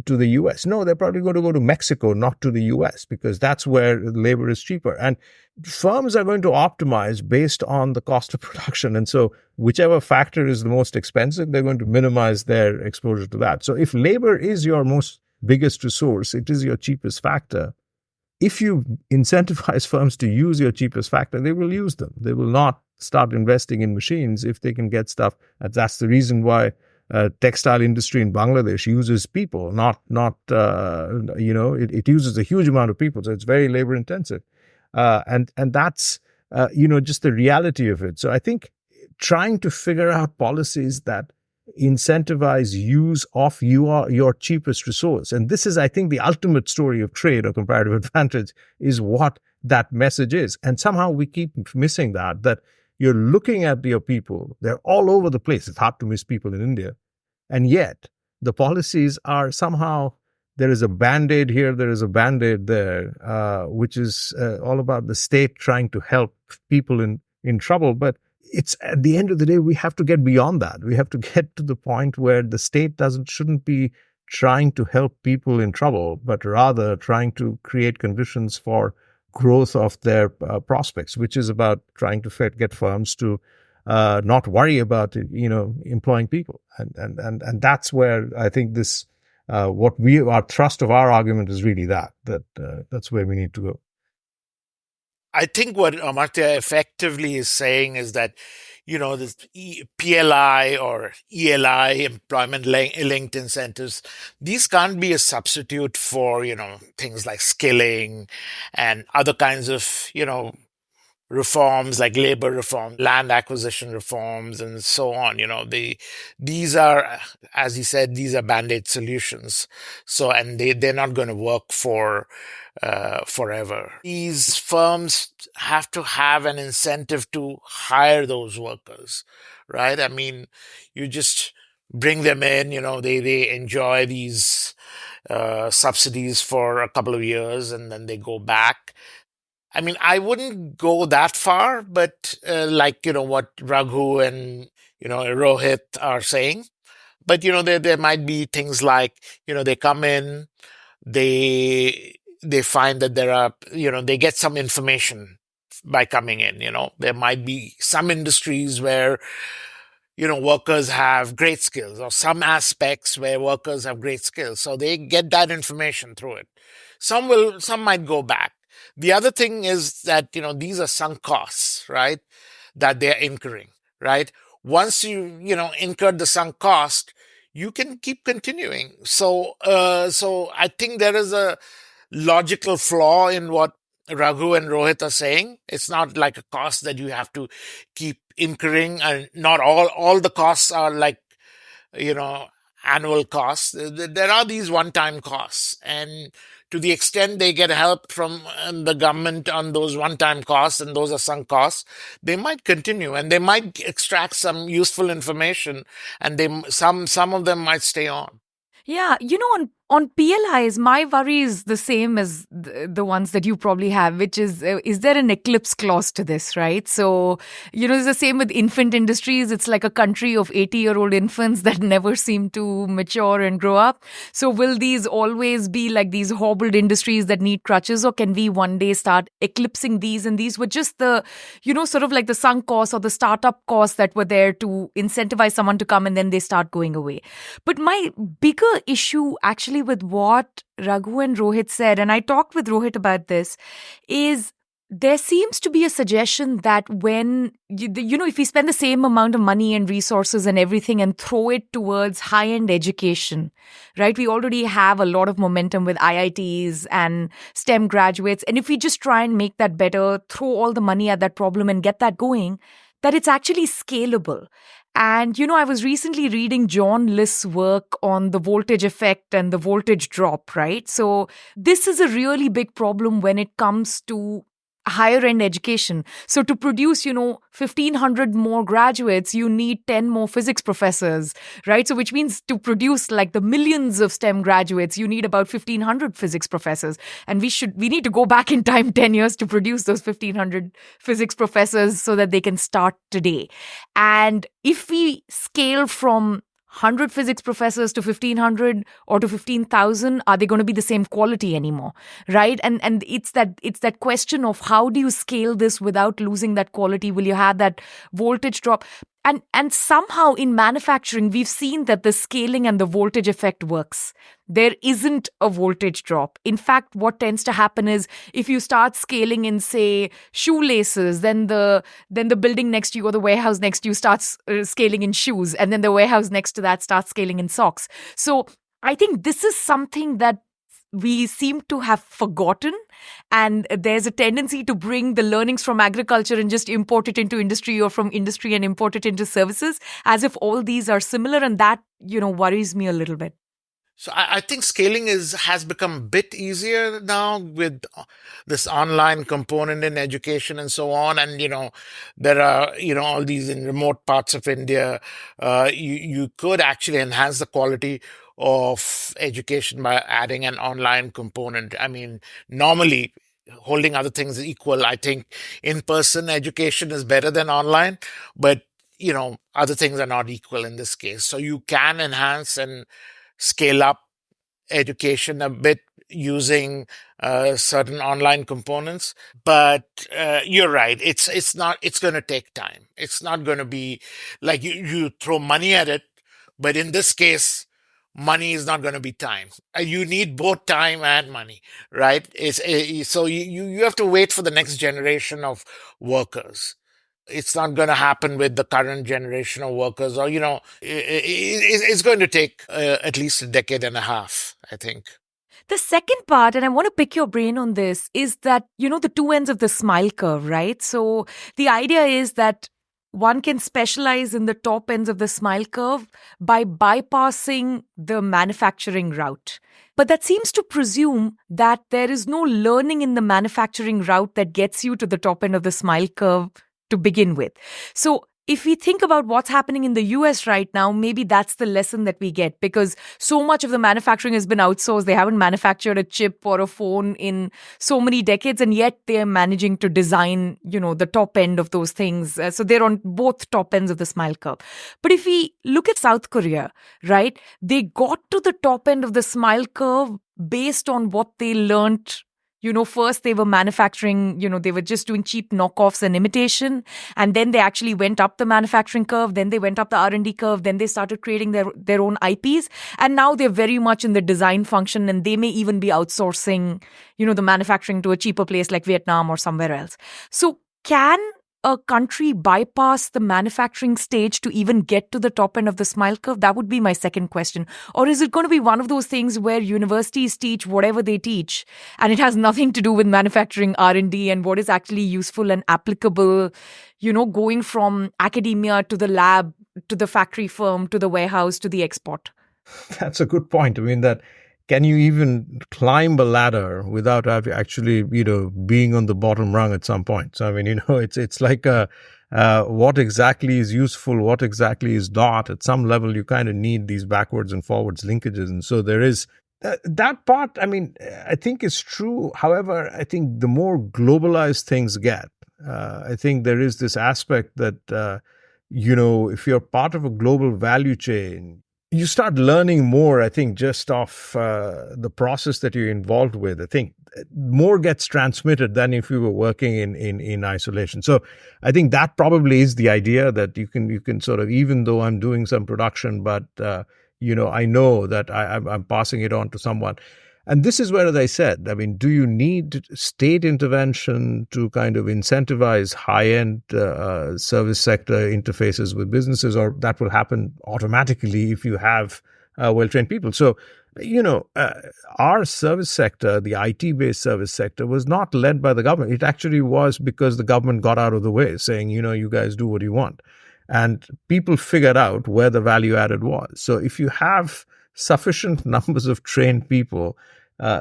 to the US? No, they're probably going to go to Mexico, not to the US, because that's where labor is cheaper. And firms are going to optimize based on the cost of production. And so whichever factor is the most expensive, they're going to minimize their exposure to that. So if labor is your biggest resource, it is your cheapest factor. If you incentivize firms to use your cheapest factor, they will use them. They will not start investing in machines if they can get stuff. And that's the reason why textile industry in Bangladesh uses people, it uses a huge amount of people. So it's very labor intensive. And that's, just the reality of it. So I think trying to figure out policies that incentivize use of your cheapest resource. And this is, I think, the ultimate story of trade or comparative advantage is what that message is. And somehow we keep missing that you're looking at your people. They're all over the place. It's hard to miss people in India. And yet the policies are somehow, there is a Band-Aid here, there is a Band-Aid there, which is all about the state trying to help people in trouble. But it's at the end of the day, we have to get beyond that. We have to get to the point where the state shouldn't be trying to help people in trouble, but rather trying to create conditions for growth of their prospects, which is about trying to get firms to not worry about employing people, and that's where I think this our thrust of our argument is really that's where we need to go. I think what Amartya effectively is saying is that, this PLI or ELI, employment linked incentives, these can't be a substitute for, things like skilling and other kinds of, reforms like labor reform, land acquisition reforms, and so on. These are, as he said, these are Band-Aid solutions. So, and they're not going to work for forever. These firms have to have an incentive to hire those workers, right? I mean, you just bring them in, they enjoy these subsidies for a couple of years and then they go back. I mean, I wouldn't go that far, but what Raghu and, Rohit are saying. But, there might be things like, they come in, they find that there are, they get some information by coming in, there might be some industries where, workers have great skills, or some aspects where workers have great skills. So they get that information through it. Some might go back. The other thing is that, these are sunk costs, right? That they're incurring, right? Once you, incurred the sunk cost, you can keep continuing. So I think there is a logical flaw in what Raghu and Rohit are saying. It's not like a cost that you have to keep incurring, and not all the costs are like, annual costs. There are these one-time costs, and to the extent they get help from the government on those one-time costs, and those are sunk costs, they might continue and they might extract some useful information, and some of them might stay on. Yeah, on PLIs, my worry is the same as the ones that you probably have, which is there an eclipse clause to this, right? So, it's the same with infant industries. It's like a country of 80-year-old infants that never seem to mature and grow up. So will these always be like these hobbled industries that need crutches, or can we one day start eclipsing these? And these were just the, sort of like the sunk costs or the startup costs that were there to incentivize someone to come and then they start going away. But my bigger issue actually with what Raghu and Rohit said, and I talked with Rohit about this, is there seems to be a suggestion that when, if we spend the same amount of money and resources and everything and throw it towards high-end education, right? We already have a lot of momentum with IITs and STEM graduates. And if we just try and make that better, throw all the money at that problem and get that going, that it's actually scalable. And, I was recently reading John List's work on the voltage effect and the voltage drop, right? So this is a really big problem when it comes to higher end education. So to produce, 1,500 more graduates, you need 10 more physics professors, right? So which means to produce like the millions of STEM graduates, you need about 1,500 physics professors. And we need to go back in time 10 years to produce those 1,500 physics professors so that they can start today. And if we scale from 100 physics professors to 1,500 or to 15,000, are they going to be the same quality anymore, right? And it's that question of how do you scale this without losing that quality? Will you have that voltage drop? And somehow in manufacturing, we've seen that the scaling and the voltage effect works. There isn't a voltage drop. In fact, what tends to happen is if you start scaling in, say, shoelaces, then the building next to you or the warehouse next to you starts scaling in shoes, and then the warehouse next to that starts scaling in socks. So I think this is something that we seem to have forgotten, and there's a tendency to bring the learnings from agriculture and just import it into industry, or from industry and import it into services, as if all these are similar, and that worries me a little bit. So I think scaling has become a bit easier now with this online component in education and so on. And, there are, all these in remote parts of India, you could actually enhance the quality of education by adding an online component. I mean, normally, holding other things equal, I think in-person education is better than online, but, other things are not equal in this case. So you can enhance and scale up education a bit using certain online components. But you're right. It's going to take time. It's not going to be like you throw money at it. But in this case, money is not going to be time. You need both time and money, right? So you have to wait for the next generation of workers. It's not going to happen with the current generation of workers, or, it's going to take at least a decade and a half, I think. The second part, and I want to pick your brain on this, is that, the two ends of the smile curve, right? So the idea is that one can specialize in the top ends of the smile curve by bypassing the manufacturing route. But that seems to presume that there is no learning in the manufacturing route that gets you to the top end of the smile curve to begin with. So if we think about what's happening in the US right now, maybe that's the lesson that we get, because so much of the manufacturing has been outsourced. They haven't manufactured a chip or a phone in so many decades, and yet they're managing to design, the top end of those things. So they're on both top ends of the smile curve. But if we look at South Korea, right, they got to the top end of the smile curve based on what they learned. First they were manufacturing, they were just doing cheap knockoffs and imitation. And then they actually went up the manufacturing curve. Then they went up the R&D curve. Then they started creating their own IPs. And now they're very much in the design function, and they may even be outsourcing, the manufacturing to a cheaper place like Vietnam or somewhere else. So can a country bypass the manufacturing stage to even get to the top end of the smile curve? That would be my second question. Or is it going to be one of those things where universities teach whatever they teach, and it has nothing to do with manufacturing R&D and what is actually useful and applicable, going from academia to the lab, to the factory firm, to the warehouse, to the export? That's a good point. I mean, that can you even climb a ladder without actually, being on the bottom rung at some point? So, I mean, it's like what exactly is useful, what exactly is not. At some level, you kind of need these backwards and forwards linkages. And so there is that part, I mean, I think is true. However, I think the more globalized things get, I think there is this aspect that, if you're part of a global value chain, you start learning more, I think, just off the process that you're involved with. I think more gets transmitted than if you were working in isolation. So I think that probably is the idea, that you can sort of, even though I'm doing some production, but, I know that I'm passing it on to someone. And this is where, as I said, I mean, do you need state intervention to kind of incentivize high-end service sector interfaces with businesses, or that will happen automatically if you have well-trained people? So, our service sector, the IT-based service sector, was not led by the government. It actually was because the government got out of the way, saying, you guys do what you want. And people figured out where the value added was. So if you have sufficient numbers of trained people,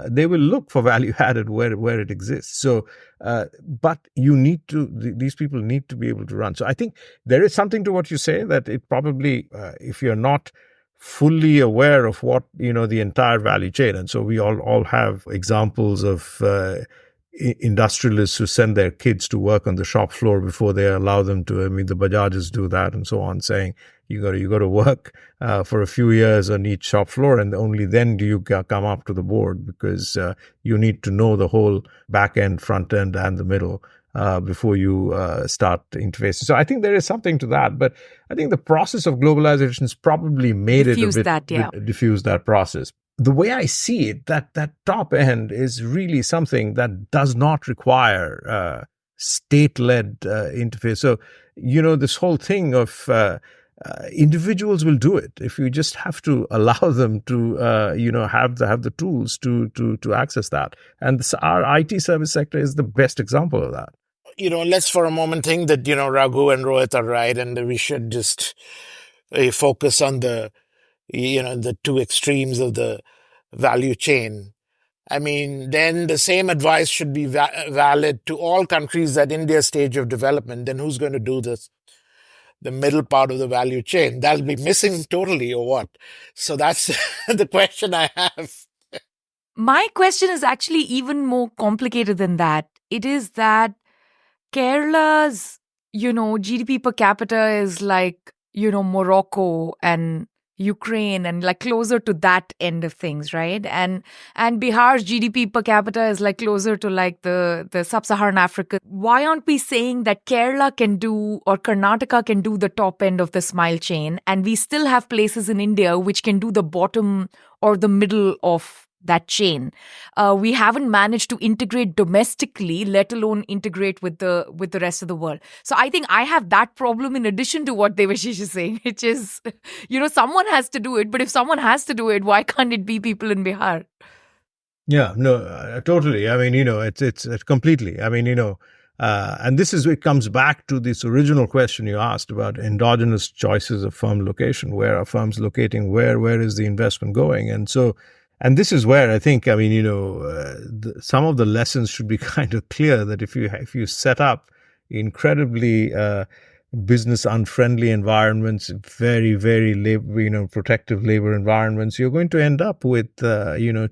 they will look for value added where it exists. So, but you need to, these people need to be able to run. So I think there is something to what you say, that it probably, if you're not fully aware of what, the entire value chain. And so we all have examples of industrialists who send their kids to work on the shop floor before they allow them to. I mean, the Bajajas do that and so on, saying you got to work for a few years on each shop floor, and only then do you come up to the board, because you need to know the whole back end, front end, and the middle before you start interfacing. So I think there is something to that, but I think the process of globalization has probably made diffuse diffuse that process. The way I see it, that top end is really something that does not require state-led interface. So, this whole thing of individuals will do it if you just have to allow them to, have the tools to access that. And our IT service sector is the best example of that. Let's for a moment think that, Raghu and Rohit are right, and we should just focus on the two extremes of the value chain. I mean, then the same advice should be valid to all countries at India's stage of development. Then who's going to do this? The middle part of the value chain. That'll be missing totally, or what? So that's the question I have. My question is actually even more complicated than that. It is that Kerala's, GDP per capita is like, Morocco and Ukraine and like closer to that end of things, right? And Bihar's GDP per capita is like closer to like the sub-Saharan Africa. Why aren't we saying that Kerala can do, or Karnataka can do, the top end of the smile chain, and we still have places in India which can do the bottom or the middle of that chain? We haven't managed to integrate domestically, let alone integrate with the rest of the world. So I think I have that problem in addition to what Devashish is saying, which is, someone has to do it. But if someone has to do it, why can't it be people in Bihar? Yeah, no, totally. I mean, it's completely. I mean, and it comes back to this original question you asked about endogenous choices of firm location. Where are firms locating? Where is the investment going? And so. And this is where I think, some of the lessons should be kind of clear, that if you set up incredibly business unfriendly environments, very, very protective labor environments, you're going to end up with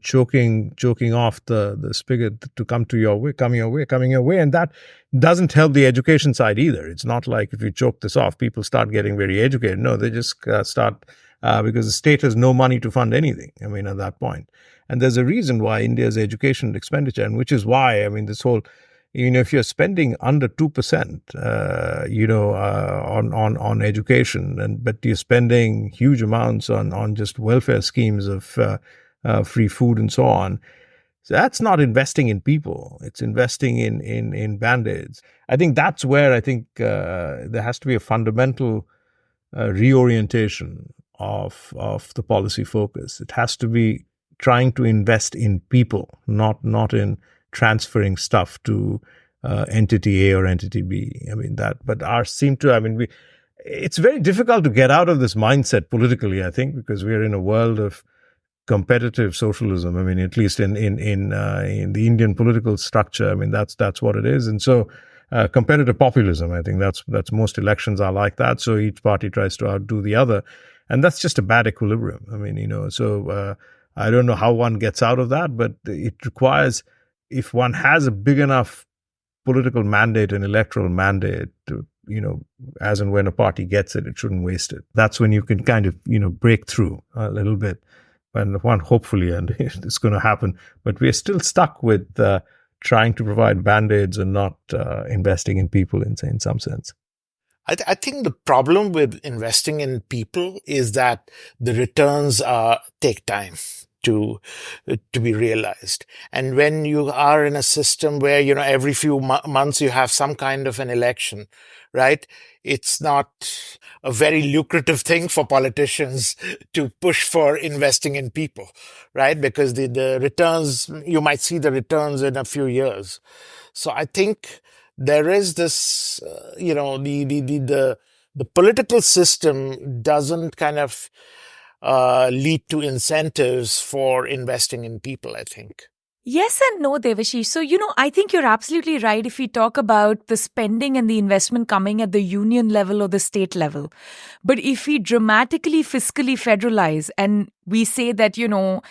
choking off the spigot to coming your way, and that doesn't help the education side either. It's not like if you choke this off, people start getting very educated. No, they just start. Because the state has no money to fund anything, at that point. And there's a reason why India's education expenditure, and which is why, this whole, if you're spending under 2%, on education, but you're spending huge amounts on just welfare schemes of free food and so on, so that's not investing in people. It's investing in Band-Aids. I think that's where there has to be a fundamental reorientation of the policy focus. It has to be trying to invest in people, not in transferring stuff to entity A or entity B. It's very difficult to get out of this mindset politically, I think, because we're in a world of competitive socialism. At least in the Indian political structure, that's what it is. And so competitive populism, I think that's most elections are like that. So each party tries to outdo the other. And that's just a bad equilibrium. So I don't know how one gets out of that, but it requires, if one has a big enough political mandate and electoral mandate to, as and when a party gets it shouldn't waste it. That's when you can kind of, break through a little bit. And one, hopefully, and it's going to happen. But we're still stuck with trying to provide Band-Aids and not investing in people in some sense. I think the problem with investing in people is that the returns take time to be realized. And when you are in a system where, every few months you have some kind of an election, right? It's not a very lucrative thing for politicians to push for investing in people, right? Because the returns, you might see the returns in a few years. So I think there is this, the political system doesn't kind of lead to incentives for investing in people, I think. Yes and no, Devashish. So, I think you're absolutely right if we talk about the spending and the investment coming at the union level or the state level. But if we dramatically fiscally federalize and we say that,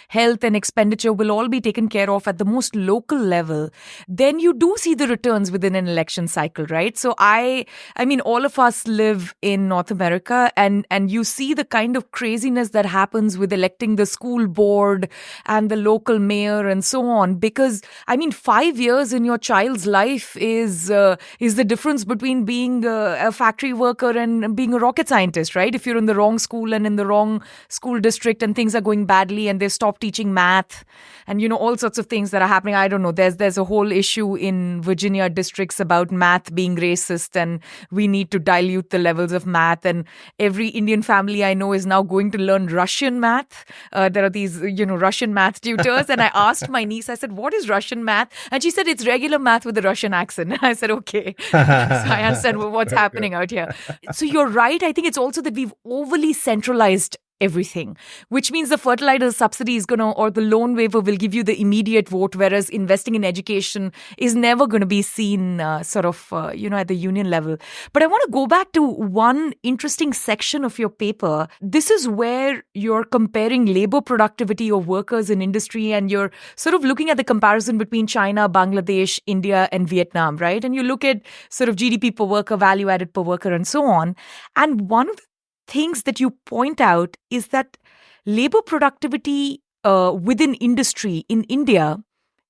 health and expenditure will all be taken care of at the most local level, then you do see the returns within an election cycle, right? So I mean, all of us live in North America and you see the kind of craziness that happens with electing the school board and the local mayor and so on. Because, 5 years in your child's life is the difference between being a factory worker and being a rocket scientist, right? If you're in the wrong school and in the wrong school district and things are going badly and they've stopped teaching math and, all sorts of things that are happening. I don't know. There's a whole issue in Virginia districts about math being racist and we need to dilute the levels of math. And every Indian family I know is now going to learn Russian math. There are these, Russian math tutors. And I asked my niece, I said, what is Russian math? And she said, it's regular math with a Russian accent. I said, okay. So I understand what's happening out here. So you're right. I think it's also that we've overly centralized everything, which means the fertilizer subsidy is or the loan waiver will give you the immediate vote, whereas investing in education is never going to be seen at the union level. But I want to go back to one interesting section of your paper. This is where you're comparing labor productivity of workers in industry and you're sort of looking at the comparison between China, Bangladesh, India, and Vietnam, right? And you look at sort of GDP per worker, value added per worker, and so on. And one of the things that you point out is that labor productivity within industry in India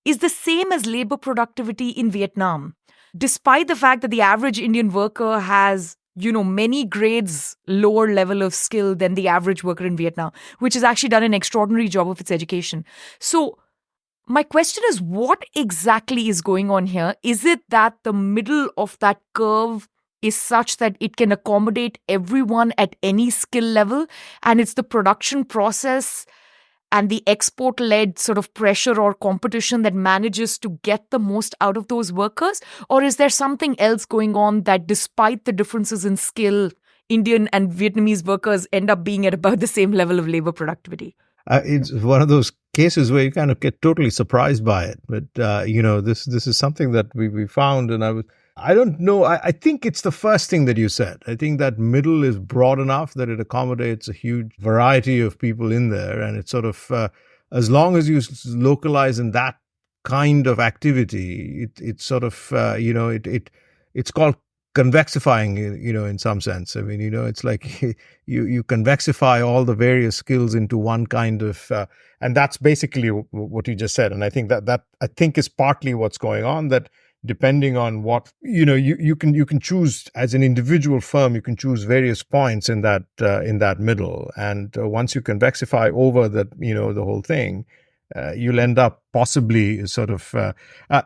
is the same as labor productivity in Vietnam, despite the fact that the average Indian worker has, many grades lower level of skill than the average worker in Vietnam, which has actually done an extraordinary job of its education. So my question is, what exactly is going on here? Is it that the middle of that curve is such that it can accommodate everyone at any skill level, and it's the production process and the export-led sort of pressure or competition that manages to get the most out of those workers? Or is there something else going on that despite the differences in skill, Indian and Vietnamese workers end up being at about the same level of labor productivity? It's one of those cases where you kind of get totally surprised by it. But, this is something that we found, and I don't know. I think it's the first thing that you said. I think that middle is broad enough that it accommodates a huge variety of people in there. And it's sort of, as long as you localize in that kind of activity, it's sort of, it's called convexifying, in some sense. I mean, it's like you convexify all the various skills into one kind of, and that's basically what you just said. And I think that I think is partly what's going on, that depending on what, you can choose as an individual firm, you can choose various points in that middle. And once you convexify over that, the whole thing, you'll end up possibly sort of,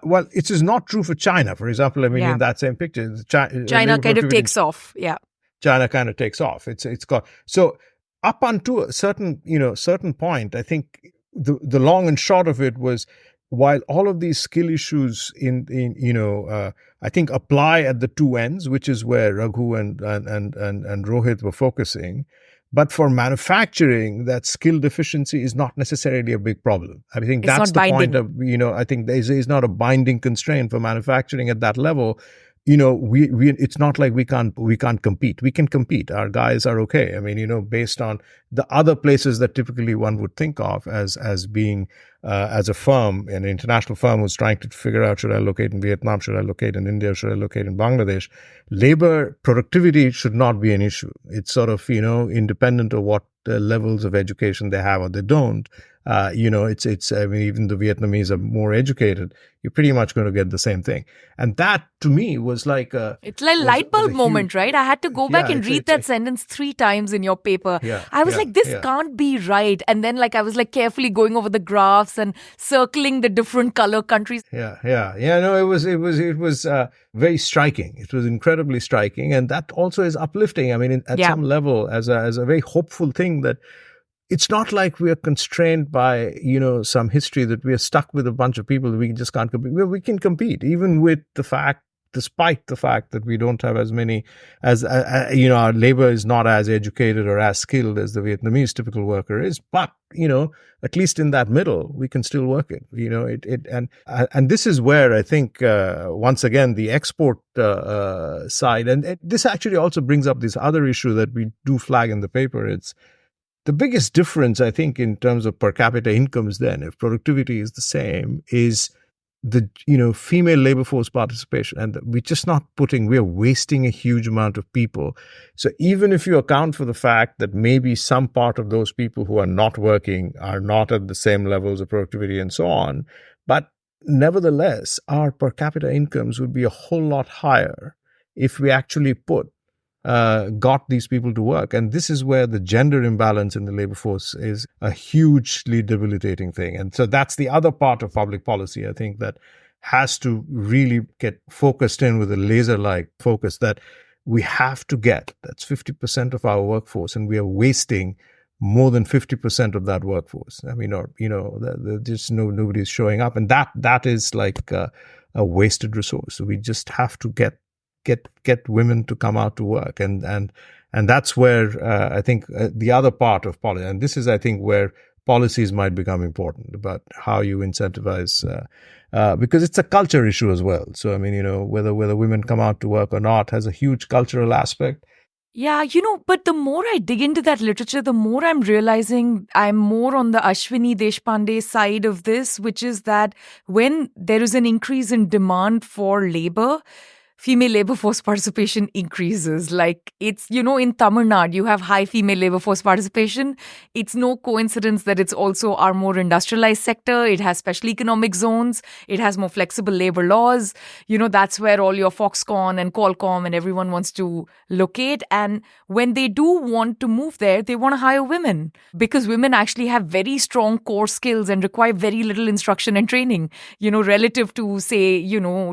well, it is not true for China, for example. I mean, in that same picture, China kind of takes off. Yeah. China kind of takes off. It's got, so up until a certain point, I think the long and short of it was, while all of these skill issues I think apply at the two ends, which is where Raghu and Rohit were focusing. But for manufacturing, that skill deficiency is not necessarily a big problem. I think that's the point of, I think there is not a binding constraint for manufacturing at that level. It's not like we can't compete. We can compete. Our guys are okay. I mean, based on the other places that typically one would think of as being, as a firm, an international firm who's trying to figure out, should I locate in Vietnam? Should I locate in India? Should I locate in Bangladesh? Labor productivity should not be an issue. It's sort of, independent of what levels of education they have or they don't. I mean, even the Vietnamese are more educated. You're pretty much going to get the same thing. And that, to me, was like it's like a light bulb moment, right? I had to go back and read that sentence 3 times in your paper. I was like, this can't be right. And then I was carefully going over the graphs and circling the different color countries. No, it was very striking. It was incredibly striking. And that also is uplifting. I mean, at some level, as a very hopeful thing, that it's not like we are constrained by, some history that we are stuck with a bunch of people that we just can't compete. We can compete, even with the fact despite the fact that we don't have as many as our labor is not as educated or as skilled as the Vietnamese typical worker is, but at least in that middle we can still work it. And this is where I think once again the export side, and this actually also brings up this other issue that we do flag in the paper. It's the biggest difference, I think, in terms of per capita incomes then, if productivity is the same, is the female labor force participation. And we're wasting a huge amount of people. So even if you account for the fact that maybe some part of those people who are not working are not at the same levels of productivity and so on, but nevertheless, our per capita incomes would be a whole lot higher if we actually got these people to work. And this is where the gender imbalance in the labor force is a hugely debilitating thing. And so that's the other part of public policy, I think, that has to really get focused in with a laser-like focus, that we have to get. That's 50% of our workforce, and we are wasting more than 50% of that workforce. I mean, just nobody's showing up. And that is like a wasted resource. So we just have to get women to come out to work, and that's where I think the other part of policy, and this is I think where policies might become important about how you incentivize, because it's a culture issue as well. So I mean, whether women come out to work or not has a huge cultural aspect. Yeah, but the more I dig into that literature, the more I'm realizing I'm more on the Ashwini Deshpande side of this, which is that when there is an increase in demand for labor, female labor force participation increases. Like it's, in Tamil Nadu, you have high female labor force participation. It's no coincidence that it's also our more industrialized sector. It has special economic zones. It has more flexible labor laws. That's where all your Foxconn and Qualcomm and everyone wants to locate. And when they do want to move there, they want to hire women because women actually have very strong core skills and require very little instruction and training, relative to, say,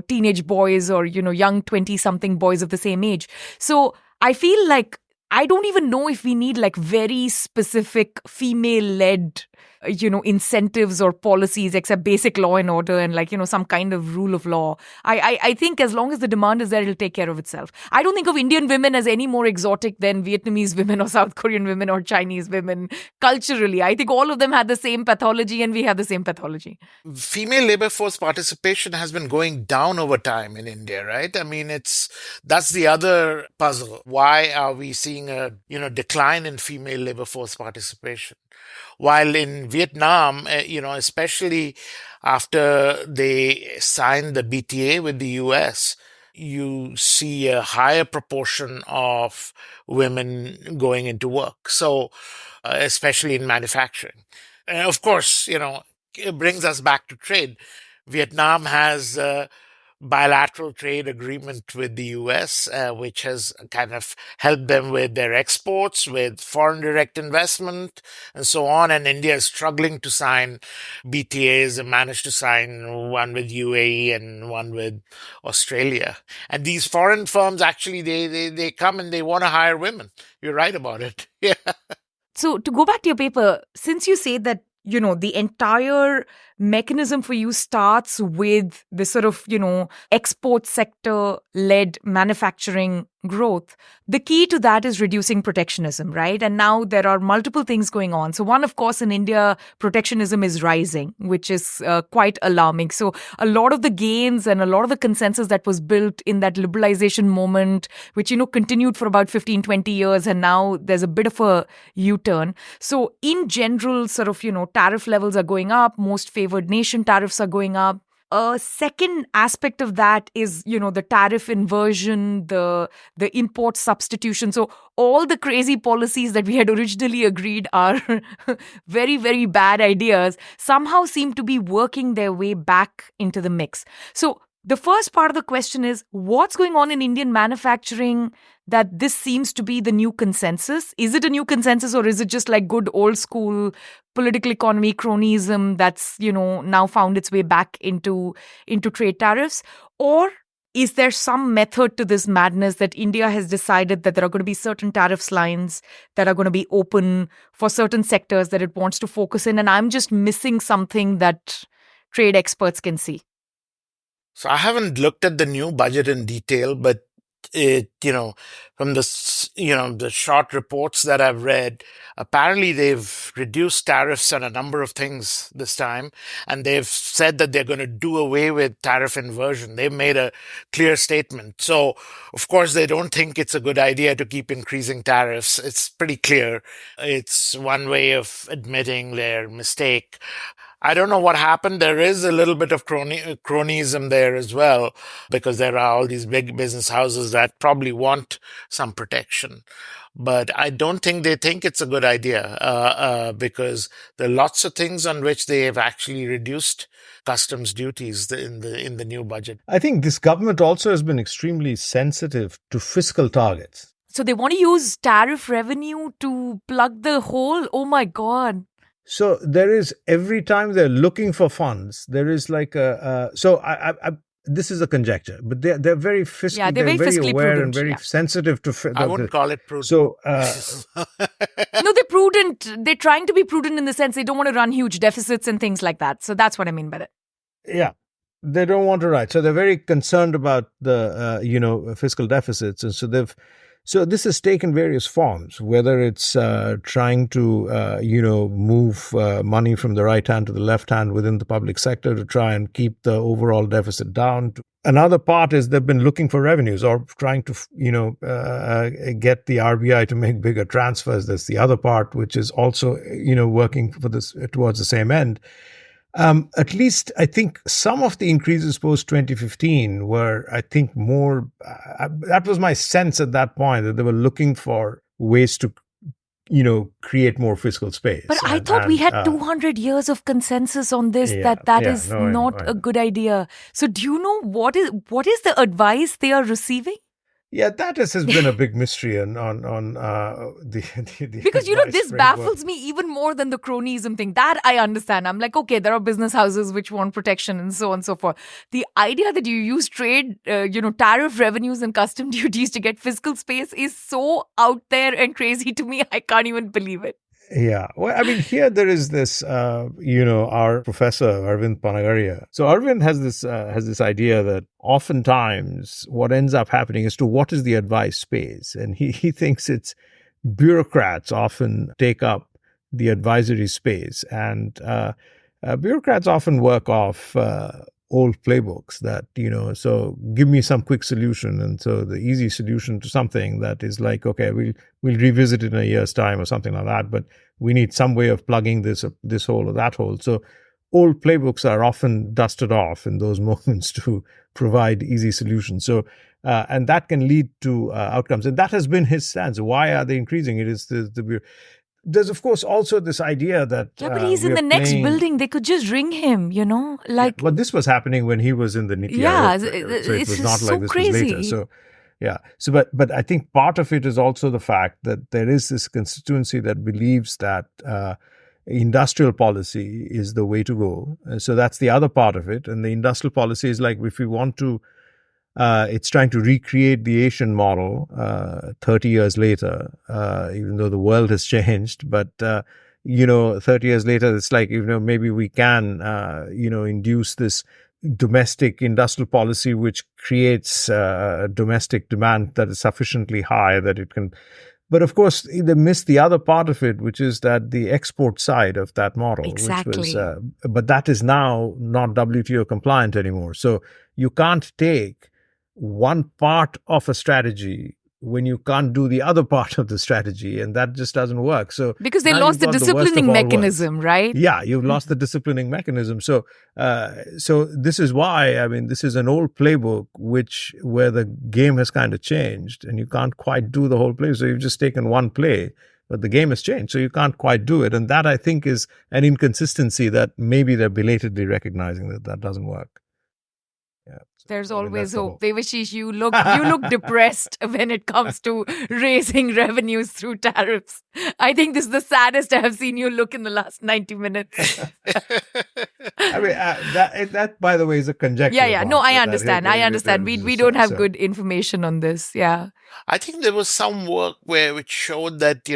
teenage boys or, young 20-something boys of the same age. So I feel like I don't even know if we need like very specific female-led, incentives or policies except basic law and order and like, some kind of rule of law. I think as long as the demand is there, it'll take care of itself. I don't think of Indian women as any more exotic than Vietnamese women or South Korean women or Chinese women culturally. I think all of them had the same pathology and we have the same pathology. Female labor force participation has been going down over time in India, right? I mean, that's the other puzzle. Why are we seeing a decline in female labor force participation? While in Vietnam, especially after they signed the BTA with the US, you see a higher proportion of women going into work. So, especially in manufacturing. And of course, it brings us back to trade. Vietnam has bilateral trade agreement with the US, which has kind of helped them with their exports, with foreign direct investment, and so on. And India is struggling to sign BTAs and managed to sign one with UAE and one with Australia. And these foreign firms actually, they come and they want to hire women. You're right about it. Yeah. So to go back to your paper, since you say that the entire mechanism for you starts with this sort of, export sector-led manufacturing growth. The key to that is reducing protectionism, right? And now there are multiple things going on. So one, of course, in India, protectionism is rising, which is quite alarming. So a lot of the gains and a lot of the consensus that was built in that liberalization moment, which, continued for about 15, 20 years, and now there's a bit of a U-turn. So in general, sort of, tariff levels are going up. Most favored nation tariffs are going up. A second aspect of that is, the tariff inversion, the import substitution. So all the crazy policies that we had originally agreed are very, very bad ideas somehow seem to be working their way back into the mix. So the first part of the question is, what's going on in Indian manufacturing that this seems to be the new consensus? Is it a new consensus, or is it just like good old school political economy cronyism that's, now found its way back into trade tariffs? Or is there some method to this madness that India has decided that there are going to be certain tariffs lines that are going to be open for certain sectors that it wants to focus in, and I'm just missing something that trade experts can see? So I haven't looked at the new budget in detail, but from the short reports that I've read, apparently they've reduced tariffs on a number of things this time, and they've said that they're going to do away with tariff inversion. They've made a clear statement. So, of course, they don't think it's a good idea to keep increasing tariffs. It's pretty clear. It's one way of admitting their mistake. I don't know what happened. There is a little bit of cronyism there as well, because there are all these big business houses that probably want some protection. But I don't think they think it's a good idea, because there are lots of things on which they have actually reduced customs duties in the new budget. I think this government also has been extremely sensitive to fiscal targets. So they want to use tariff revenue to plug the hole? Oh my God. So there is, every time they're looking for funds, there is like this is a conjecture, but they're very fiscally, Yeah, they're very fiscally aware prudent, and very sensitive to. I wouldn't call it prudent. So no, they're prudent. They're trying to be prudent in the sense they don't want to run huge deficits and things like that. So that's what I mean by that. Yeah, they don't want to write. So they're very concerned about the fiscal deficits, and so this has taken various forms, whether it's trying to, move money from the right hand to the left hand within the public sector to try and keep the overall deficit down. Another part is they've been looking for revenues or trying to, get the RBI to make bigger transfers. That's the other part, which is also, working for this towards the same end. At least I think some of the increases post 2015 were, I think, more, that was my sense at that point, that they were looking for ways to, create more fiscal space. But I thought we had 200 years of consensus on this, that is not a good idea. So do you know what is the advice they are receiving? Yeah, that has been a big mystery on the because this baffles me even more than the cronyism thing. That I understand. I'm like, okay, there are business houses which want protection and so on and so forth. The idea that you use trade, tariff revenues and custom duties to get fiscal space is so out there and crazy to me. I can't even believe it. Yeah. Well, I mean, here there is this, our professor, Arvind Panagaria. So Arvind has this idea that oftentimes what ends up happening is to what is the advice space? And he thinks it's bureaucrats often take up the advisory space. And bureaucrats often work off old playbooks that, so give me some quick solution. And so the easy solution to something that is like, okay, we'll revisit it in a year's time or something like that, but we need some way of plugging this hole or that hole. So old playbooks are often dusted off in those moments to provide easy solutions. So, and that can lead to outcomes. And that has been his stance. Why are they increasing? It is there's, of course, also this idea that... Yeah, but he's in the next building. They could just ring him, like... But this was happening when he was in the Niti Aayog. So it was not like this crazy. Was later. So, yeah. So, but I think part of it is also the fact that there is this constituency that believes that industrial policy is the way to go. So that's the other part of it. And the industrial policy is like, if we want to... it's trying to recreate the Asian model 30 years later, even though the world has changed. But, 30 years later, it's like, maybe we can, induce this domestic industrial policy which creates domestic demand that is sufficiently high that it can... But of course, they miss the other part of it, which is that the export side of that model. Exactly. Which was, but that is now not WTO compliant anymore. So you can't take one part of a strategy when you can't do the other part of the strategy, and that just doesn't work. So because they lost the disciplining mechanism, right? Yeah, you've lost the disciplining mechanism. So this is why, I mean, this is an old playbook where the game has kind of changed, and you can't quite do the whole play. So you've just taken one play, but the game has changed, so you can't quite do it. And that, I think, is an inconsistency that maybe they're belatedly recognizing that doesn't work. Yeah. There's always hope. Devashish, you look depressed when it comes to raising revenues through tariffs. I think this is the saddest I have seen you look in the last 90 minutes. I mean, that, by the way, is a conjecture. Yeah. No, I understand. We don't have good information on this. Yeah. I think there was some work which showed that,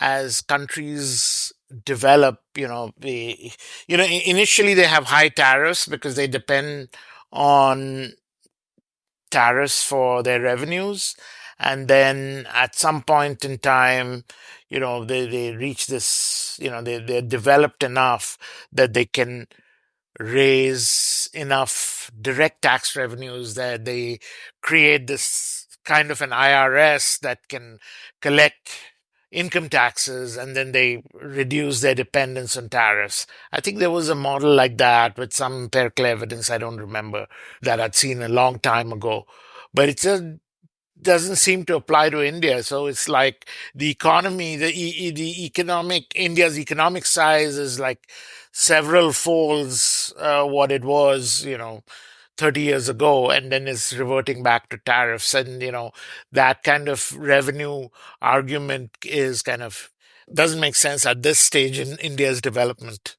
as countries develop, initially they have high tariffs because they depend on tariffs for their revenues. And then at some point in time, they reach this, they're developed enough that they can raise enough direct tax revenues that they create this kind of an IRS that can collect income taxes, and then they reduce their dependence on tariffs. I think there was a model like that with some empirical evidence, I don't remember, that I'd seen a long time ago. But it just doesn't seem to apply to India. So it's like the economy, India's economic size is like several folds what it was, 30 years ago, and then it's reverting back to tariffs. And, that kind of revenue argument is kind of doesn't make sense at this stage in India's development.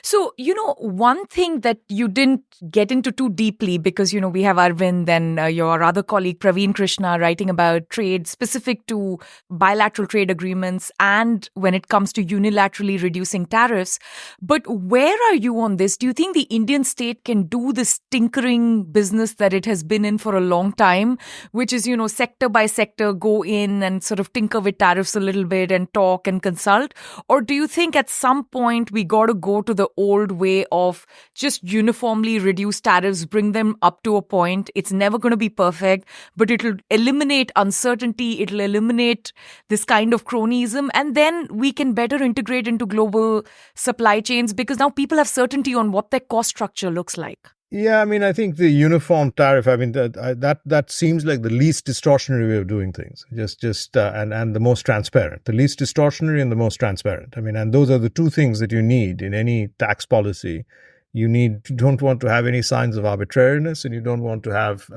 So, one thing that you didn't get into too deeply because, we have Arvind and your other colleague, Praveen Krishna, writing about trade specific to bilateral trade agreements and when it comes to unilaterally reducing tariffs. But where are you on this? Do you think the Indian state can do this tinkering business that it has been in for a long time, which is, sector by sector, go in and sort of tinker with tariffs a little bit and talk and consult? Or do you think at some point we got to go to the old way of just uniformly reduce tariffs, bring them up to a point? It's never going to be perfect, but it'll eliminate uncertainty. It'll eliminate this kind of cronyism. And then we can better integrate into global supply chains because now people have certainty on what their cost structure looks like. Yeah, I mean, I think the uniform tariff, I mean, that seems like the least distortionary way of doing things, and the most transparent, the least distortionary and the most transparent. I mean, and those are the two things that you need in any tax policy. You don't want to have any signs of arbitrariness, and you don't want to have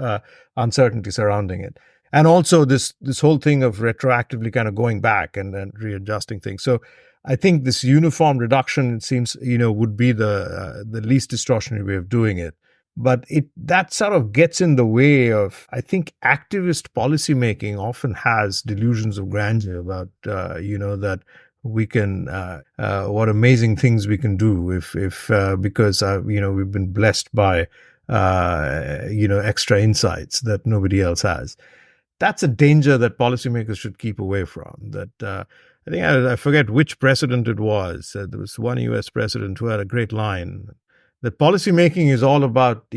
uncertainty surrounding it. And also this whole thing of retroactively kind of going back and then readjusting things. So I think this uniform reduction, it seems, would be the least distortionary way of doing it. But that sort of gets in the way of, I think, activist policymaking often has delusions of grandeur about, that we can, what amazing things we can do because we've been blessed by, extra insights that nobody else has. That's a danger that policymakers should keep away from. That I think I forget which president it was. There was one U.S. president who had a great line that policymaking is all about,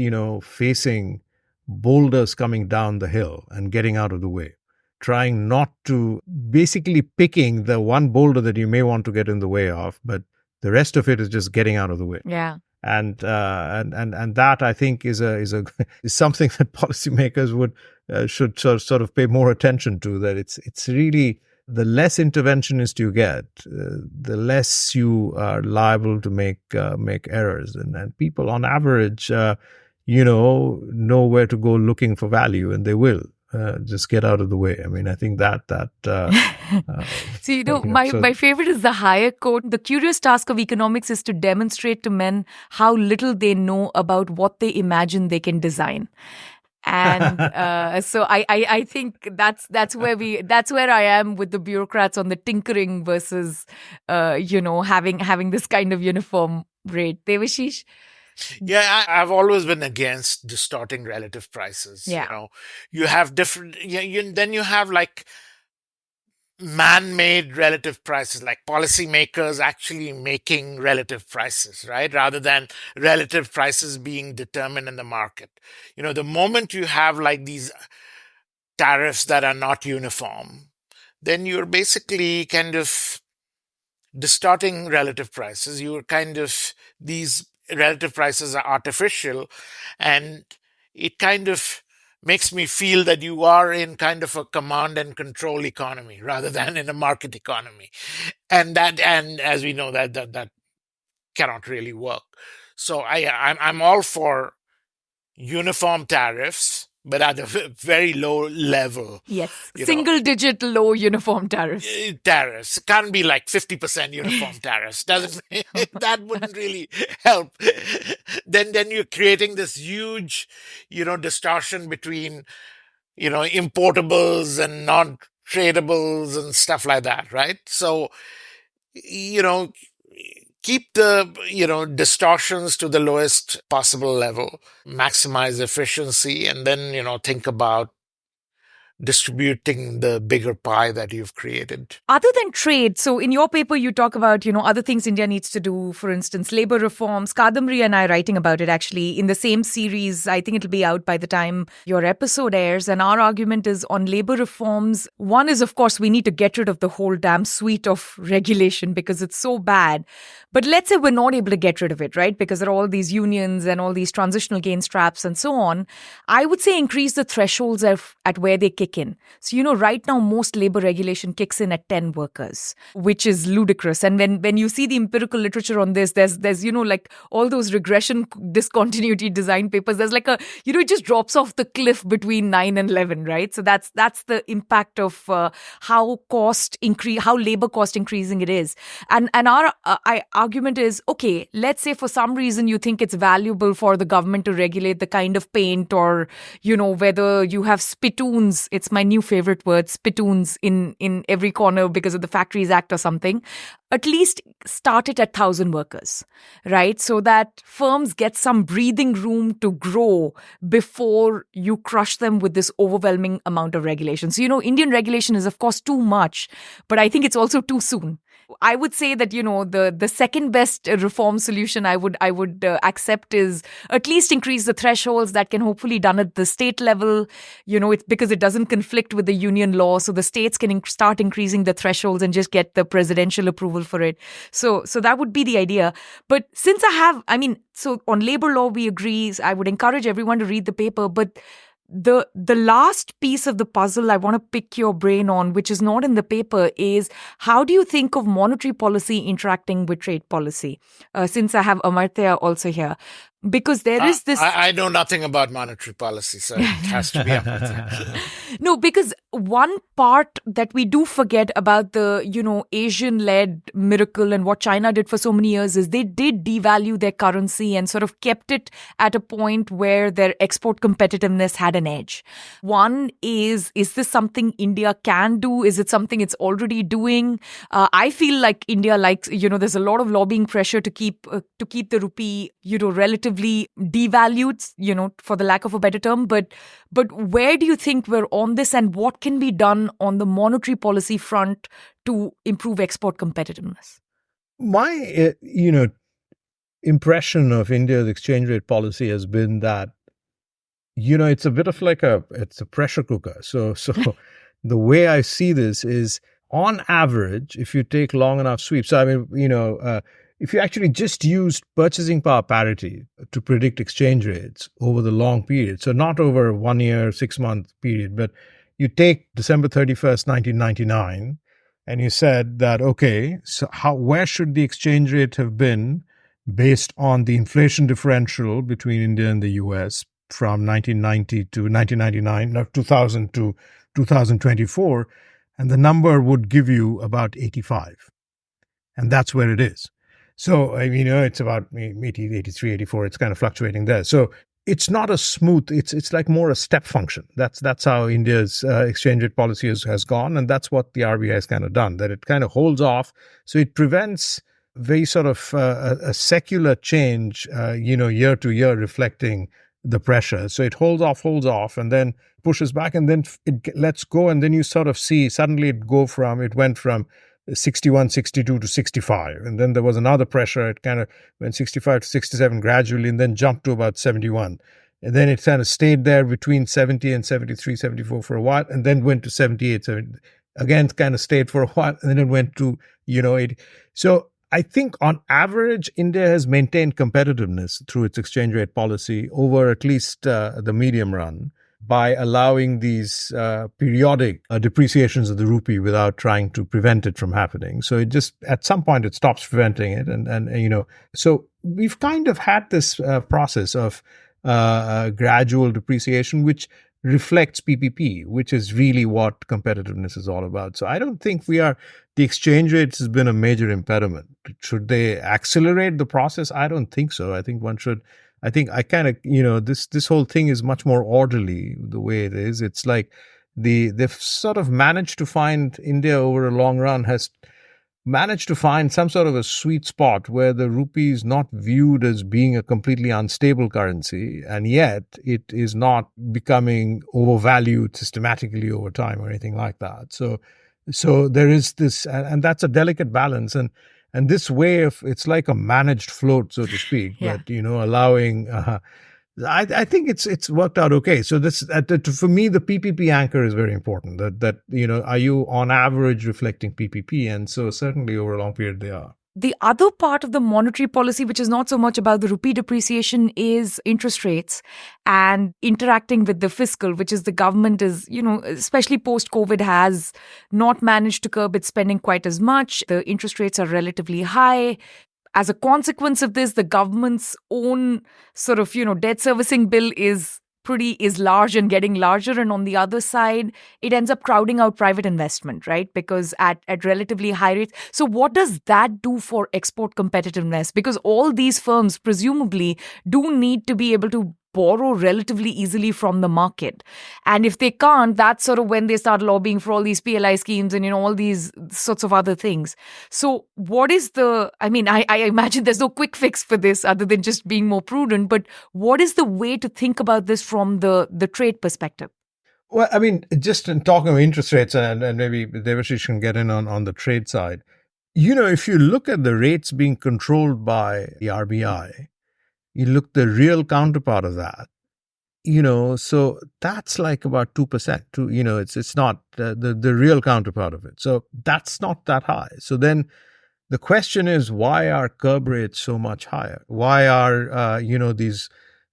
facing boulders coming down the hill and getting out of the way, trying not to, basically picking the one boulder that you may want to get in the way of, but the rest of it is just getting out of the way. Yeah. And that, I think, is something that policymakers should sort of pay more attention to. That it's really, the less interventionist you get, the less you are liable to make errors, and people on average, know where to go looking for value, and they will. Just get out of the way. I mean, I think that. So, my favorite is the Hayek quote. The curious task of economics is to demonstrate to men how little they know about what they imagine they can design. And so I think that's where I am with the bureaucrats on the tinkering versus, having this kind of uniform rate. Devashish? Yeah, I've always been against distorting relative prices. Yeah. You have different, then you have like man-made relative prices, like policymakers actually making relative prices, right? Rather than relative prices being determined in the market. The moment you have like these tariffs that are not uniform, then you're basically kind of distorting relative prices. These relative prices are artificial, and it kind of makes me feel that you are in kind of a command and control economy rather than in a market economy. And as we know, that cannot really work. So I'm all for uniform tariffs, but at a very low level. Yes, single-digit low uniform tariffs. Tariffs can't be like 50% uniform tariffs. That wouldn't really help. Then you're creating this huge, distortion between, importables and non-tradables and stuff like that, right? So, keep the, distortions to the lowest possible level, maximize efficiency, and then, think about distributing the bigger pie that you've created. Other than trade, so in your paper, you talk about, other things India needs to do, for instance, labor reforms. Kadamri and I are writing about it actually in the same series. I think it'll be out by the time your episode airs. And our argument is on labor reforms. One is, of course, we need to get rid of the whole damn suite of regulation because it's so bad. But let's say we're not able to get rid of it, right? Because there are all these unions and all these transitional gains traps and so on. I would say increase the thresholds at where they kick in. So, right now, most labor regulation kicks in at 10 workers, which is ludicrous. And when you see the empirical literature on this, there's like all those regression discontinuity design papers, there's like it just drops off the cliff between 9 and 11, right? So that's the impact of how labor cost increasing it is. And our argument is, okay, let's say for some reason you think it's valuable for the government to regulate the kind of paint or, whether you have spittoons. It's my new favorite word, spittoons in every corner because of the Factories Act or something. At least start it at 1,000 workers, right? So that firms get some breathing room to grow before you crush them with this overwhelming amount of regulation. So, Indian regulation is, of course, too much, but I think it's also too soon. I would say that, the second best reform solution I would accept is at least increase the thresholds. That can hopefully done at the state level, it's because it doesn't conflict with the union law. So the states can start increasing the thresholds and just get the presidential approval for it. So that would be the idea. But since so on labor law, we agree. I would encourage everyone to read the paper, but the last piece of the puzzle I want to pick your brain on, which is not in the paper, is how do you think of monetary policy interacting with trade policy? Since I have Amartya also here. Because there is this... I know nothing about monetary policy, so it has to be Amartya. No, because one part that we do forget about the, Asian-led miracle and what China did for so many years is they did devalue their currency and sort of kept it at a point where their export competitiveness had an edge. One is this something India can do? Is it something it's already doing? I feel like India likes, there's a lot of lobbying pressure to keep the rupee, relatively devalued, for the lack of a better term. But where do you think we're on this, and what can be done on the monetary policy front to improve export competitiveness? My, impression of India's exchange rate policy has been that, it's a bit of like it's a pressure cooker. So the way I see this is, on average, if you take long enough sweeps, if you actually just used purchasing power parity to predict exchange rates over the long period, so not over 1 year, 6-month period, but you take December 31st, 1999, and you said that, okay, so where should the exchange rate have been based on the inflation differential between India and the US from 1990 to 1999, 2000 to 2024, and the number would give you about 85. And that's where it is. So, it's about 80, 83, 84. It's kind of fluctuating there. So it's not a smooth, it's like more a step function. That's how India's exchange rate policy has gone. And that's what the RBI has kind of done, that it kind of holds off. So it prevents very sort of a secular change, year to year reflecting the pressure. So it holds off, and then pushes back, and then it lets go. And then you sort of see suddenly it went from 61, 62 to 65. And then there was another pressure. It kind of went 65 to 67 gradually, and then jumped to about 71. And then it kind of stayed there between 70 and 73, 74 for a while, and then went to 78, 70. Again, kind of stayed for a while, and then it went to, 80. So I think on average, India has maintained competitiveness through its exchange rate policy over at least the medium run, by allowing these periodic depreciations of the rupee without trying to prevent it from happening. So it just, at some point, it stops preventing it. And so we've kind of had this process of gradual depreciation, which reflects PPP, which is really what competitiveness is all about. So I don't think the exchange rates has been a major impediment. Should they accelerate the process? I don't think so. I think this whole thing is much more orderly the way it is. It's like they've sort of managed to find India over a long run has managed to find some sort of a sweet spot where the rupee is not viewed as being a completely unstable currency, and yet it is not becoming overvalued systematically over time or anything like that. So there is this, and that's a delicate balance, and this way of, it's like a managed float, so to speak, Yeah. but allowing. I think it's worked out okay. So this for me, the PPP anchor is very important. That are you on average reflecting PPP? And so certainly over a long period they are. The other part of the monetary policy, which is not so much about the rupee depreciation, is interest rates and interacting with the fiscal, which is the government is, especially post-COVID, has not managed to curb its spending quite as much. The interest rates are relatively high. As a consequence of this, the government's own sort of, debt servicing bill is large and getting larger. And on the other side, it ends up crowding out private investment, right? Because at relatively high rates. So what does that do for export competitiveness? Because all these firms presumably do need to be able to borrow relatively easily from the market. And if they can't, that's sort of when they start lobbying for all these PLI schemes and, all these sorts of other things. So what is I imagine there's no quick fix for this other than just being more prudent, but what is the way to think about this from the trade perspective? Well, just in talking about interest rates, and maybe Devashish can get in on the trade side. If you look at the rates being controlled by the RBI, you look the real counterpart of that, so that's like about 2%. It's not the real counterpart of it. So that's not that high. So then the question is, why are curb rates so much higher? Why are the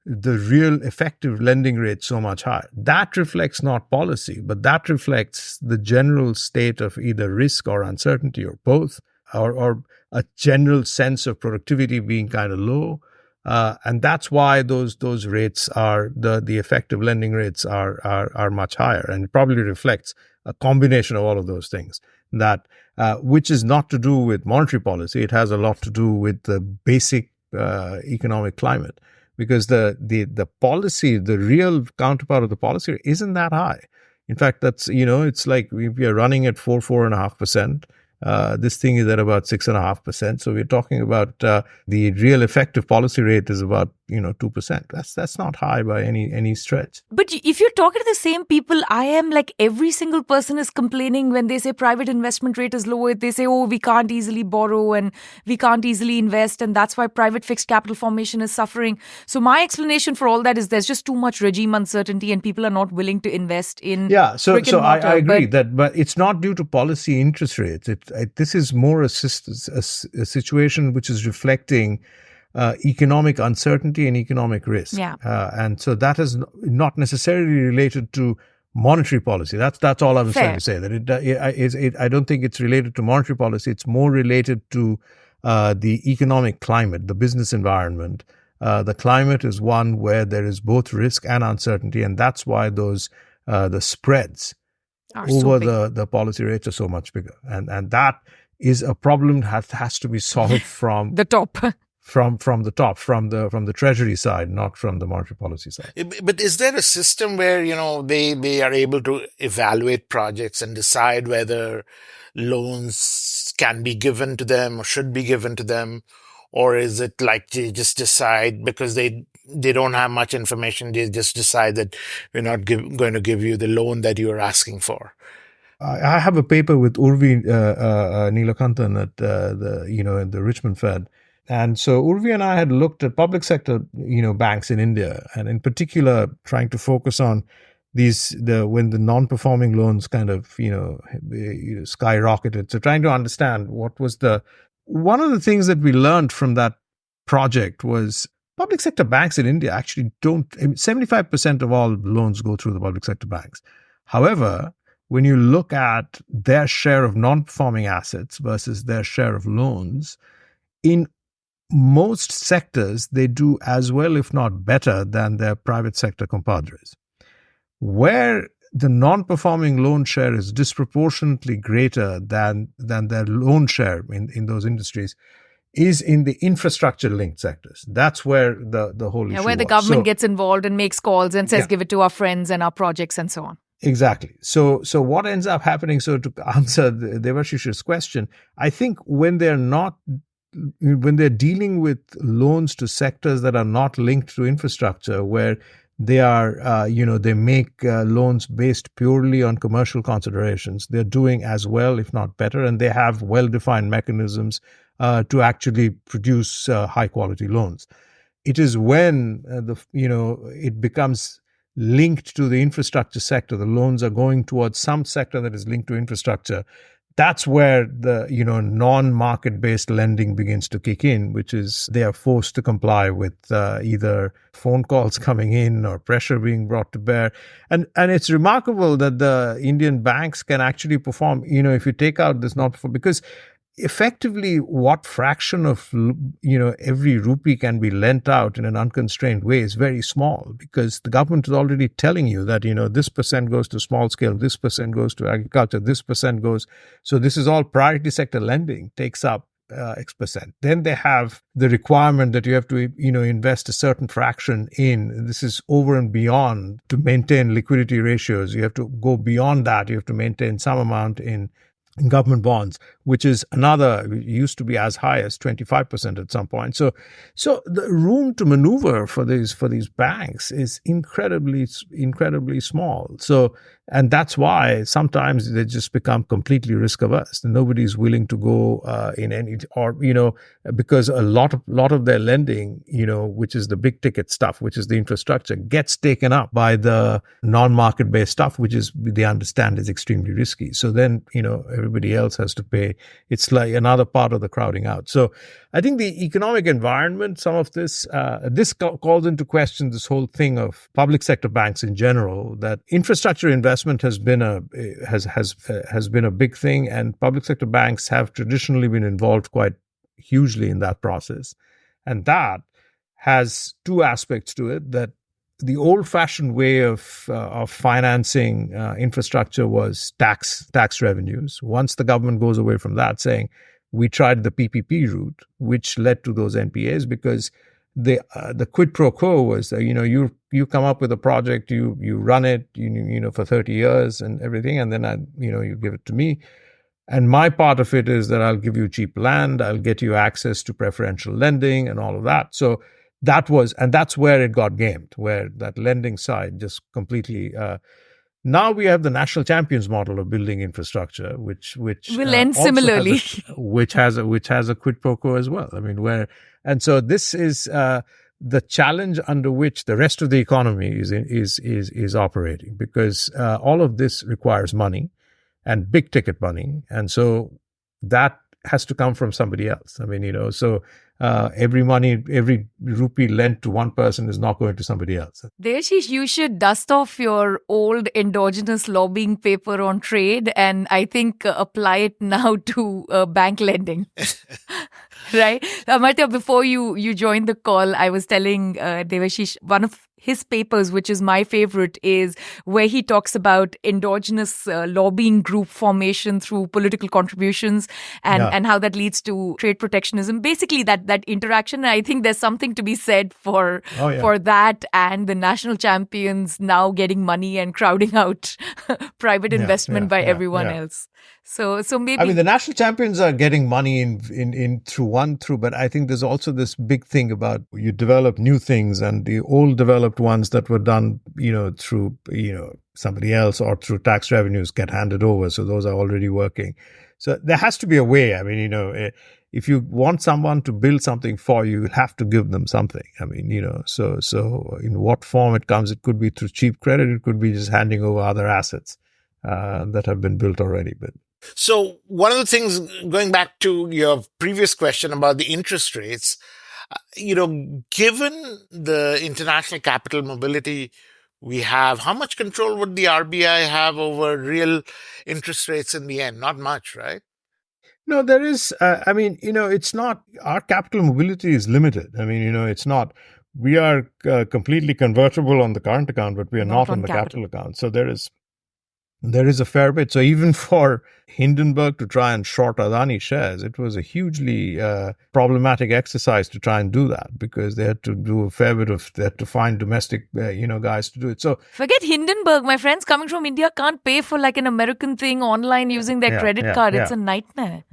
real effective lending rates so much higher? That reflects not policy, but that reflects the general state of either risk or uncertainty or both, or a general sense of productivity being kind of low. And that's why those rates are the effective lending rates are much higher, and it probably reflects a combination of all of those things. That which is not to do with monetary policy; it has a lot to do with the basic economic climate, because the policy, the real counterpart of the policy, isn't that high. In fact, that's it's like we are running at 4.5%. This thing is at about 6.5%. So we're talking about the real effective policy rate is about 2%. That's not high by any stretch. But if you're talking to the same people, I am like, every single person is complaining when they say private investment rate is low. They say, oh, we can't easily borrow and we can't easily invest, and that's why private fixed capital formation is suffering. So my explanation for all that is there's just too much regime uncertainty and people are not willing to invest in brick and mortar. I agree but it's not due to policy interest rates. This is more a situation which is reflecting economic uncertainty and economic risk. Yeah. And so that is not necessarily related to monetary policy. That's all I was trying to say. That I don't think it's related to monetary policy. It's more related to the economic climate, the business environment. The climate is one where there is both risk and uncertainty, and that's why those the spreads over the policy rates are so much bigger, and that is a problem that has to be solved from the top. From the top, from the treasury side, not from the monetary policy side. But is there a system where they are able to evaluate projects and decide whether loans can be given to them or should be given to them, or is it like they just decide because they don't have much information, they just decide that we're not going to give you the loan that you're asking for? I have a paper with Urvi Neelakantan at the Richmond Fed. And so Urvi and I had looked at public sector, banks in India, and in particular trying to focus on when the non-performing loans kind of, skyrocketed. So trying to understand one of the things that we learned from that project was public sector banks in India actually 75% of all loans go through the public sector banks. However, when you look at their share of non-performing assets versus their share of loans, in most sectors, they do as well, if not better, than their private sector compadres. Where the non-performing loan share is disproportionately greater than their loan share in those industries is in the infrastructure-linked sectors. That's where the whole issue where the government gets involved and makes calls and says, give it to our friends and our projects and so on. Exactly. So what ends up happening? So to answer Devashish's question, I think when they're dealing with loans to sectors that are not linked to infrastructure, where they are, they make loans based purely on commercial considerations, they're doing as well, if not better, and they have well-defined mechanisms to actually produce high-quality loans. It is when it becomes linked to the infrastructure sector, the loans are going towards some sector that is linked to infrastructure. That's where the non-market based lending begins to kick in, which is they are forced to comply with either phone calls coming in or pressure being brought to bear. And it's remarkable that the Indian banks can actually perform, if you take out this not for, because effectively what fraction of every rupee can be lent out in an unconstrained way is very small, because the government is already telling you that this percent goes to small scale, this percent goes to agriculture, this percent goes, so this is all priority sector lending takes up X percent. Then they have the requirement that you have to invest a certain fraction in, this is over and beyond, to maintain liquidity ratios. You have to go beyond that, you have to maintain some amount in government bonds, which is another, used to be as high as 25% at some point. So the room to maneuver for these banks is incredibly small. So, and that's why sometimes they just become completely risk averse. Nobody's willing to go in any, or because a lot of their lending, which is the big ticket stuff, which is the infrastructure, gets taken up by the non-market based stuff, which is, they understand, is extremely risky. So then everybody else has to pay. It's like another part of the crowding out. So I think the economic environment, some of this calls into question this whole thing of public sector banks in general, that infrastructure investment has been a big thing, and public sector banks have traditionally been involved quite hugely in that process. And that has two aspects to it, that the old-fashioned way of financing infrastructure was tax revenues. Once the government goes away from that, saying we tried the PPP route, which led to those NPAs, because the quid pro quo was you come up with a project, you run it for 30 years and everything, and then you give it to me. And my part of it is that I'll give you cheap land, I'll get you access to preferential lending and all of that. So that's where it got gamed, where that lending side just completely. Now we have the national champions model of building infrastructure, which will end similarly, which has a quid pro quo as well. I mean, and so this is the challenge under which the rest of the economy is operating, because all of this requires money, and big ticket money, and so that has to come from somebody else. I mean, so every rupee lent to one person is not going to somebody else. Devashish, you should dust off your old endogenous lobbying paper on trade and I think apply it now to bank lending. Right? Amartya, before you joined the call, I was telling Devashish, one of his papers, which is my favorite, is where he talks about endogenous lobbying group formation through political contributions and how that leads to trade protectionism. Basically, that interaction. And I think there's something to be said for that, and the national champions now getting money and crowding out private investment by everyone else. So maybe, I mean, the national champions are getting money in through, but I think there's also this big thing about you develop new things, and the old developed ones that were done, through, somebody else or through tax revenues get handed over. So those are already working. So there has to be a way. I mean, if you want someone to build something for you, you have to give them something. I mean, so in what form it comes, it could be through cheap credit, it could be just handing over other assets that have been built already. But so one of the things, going back to your previous question about the interest rates, given the international capital mobility we have, how much control would the RBI have over real interest rates in the end? Not much, right? No, there is. I mean, it's not, our capital mobility is limited. I mean, it's not, we are completely convertible on the current account, but we are not on the capital account. So there is there is a fair bit. So even for Hindenburg to try and short Adani shares, it was a hugely problematic exercise to try and do that, because they had to do a fair bit of, they had to find domestic, guys to do it. So forget Hindenburg. My friends coming from India can't pay for like an American thing online using their credit card. It's a nightmare.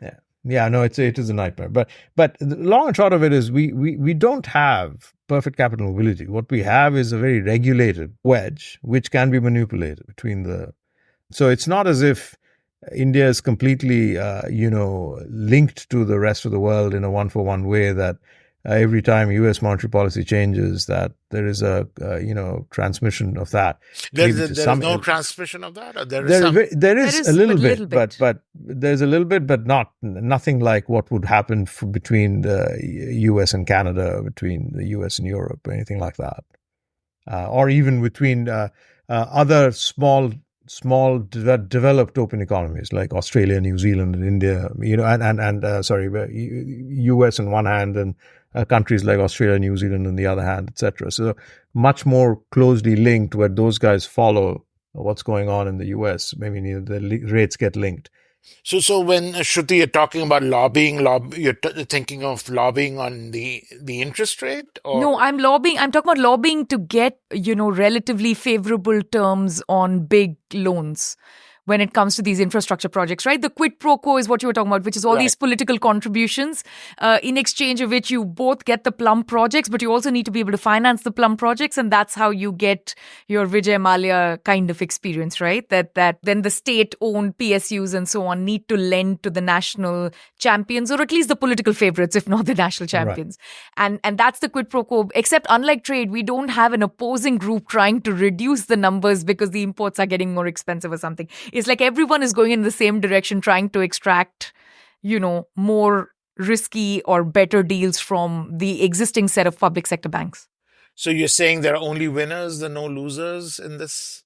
Yeah, no, it is a nightmare. But the long and short of it is we don't have perfect capital mobility. What we have is a very regulated wedge, which can be manipulated between the. So it's not as if India is completely, linked to the rest of the world in a one-for-one way, that every time U.S. monetary policy changes, that there is a, transmission of that. There is no transmission of that? Or there is a little bit, but there's a little bit, but nothing like what would happen between the U.S. and Canada, between the U.S. and Europe, or anything like that. Or even between other small developed open economies like Australia, New Zealand, and India, US on one hand, and countries like Australia, New Zealand on the other hand, etc. So much more closely linked, where those guys follow what's going on in the US. Maybe the rates get linked. So when Shruti, you're talking about lobbying, you're thinking of lobbying on the interest rate? Or? No, I'm talking about lobbying to get, relatively favorable terms on big loans when it comes to these infrastructure projects, right? The quid pro quo is what you were talking about, which is all these political contributions in exchange of which you both get the plum projects, but you also need to be able to finance the plum projects. And that's how you get your Vijay Mallya kind of experience, right? That then the state-owned PSUs and so on need to lend to the national champions, or at least the political favorites, if not the national champions. Right. And that's the quid pro quo. Except unlike trade, we don't have an opposing group trying to reduce the numbers because the imports are getting more expensive or something. It's like everyone is going in the same direction, trying to extract, more risky or better deals from the existing set of public sector banks. So you're saying there are only winners, there are no losers in this?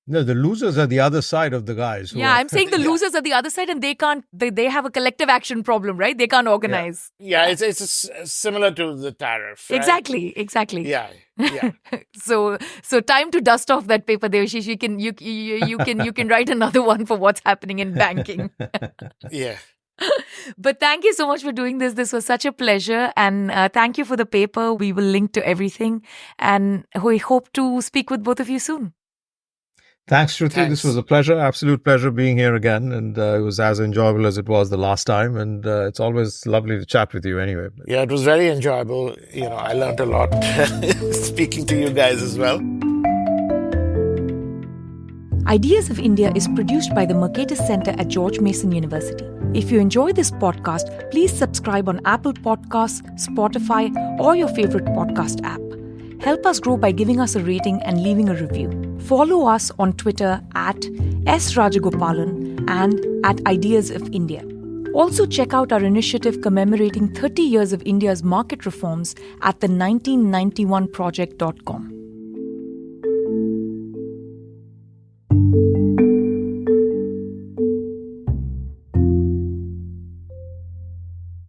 No, the losers are the other side of the guys. I'm saying the losers are the other side, and they can't. They have a collective action problem, right? They can't organize. Yeah, it's similar to the tariff. Right? Exactly. Yeah. So time to dust off that paper, Devashish. You can write another one for what's happening in banking. Yeah. But thank you so much for doing this. This was such a pleasure, and thank you for the paper. We will link to everything, and we hope to speak with both of you soon. Thanks, Shruti. This was a pleasure, absolute pleasure being here again. And it was as enjoyable as it was the last time. And it's always lovely to chat with you anyway. Yeah, it was very enjoyable. I learned a lot speaking to you guys as well. Ideas of India is produced by the Mercatus Center at George Mason University. If you enjoy this podcast, please subscribe on Apple Podcasts, Spotify, or your favorite podcast app. Help us grow by giving us a rating and leaving a review. Follow us on Twitter at @SRajagopalan and at Ideas of India. Also check out our initiative commemorating 30 years of India's market reforms at the 1991project.com.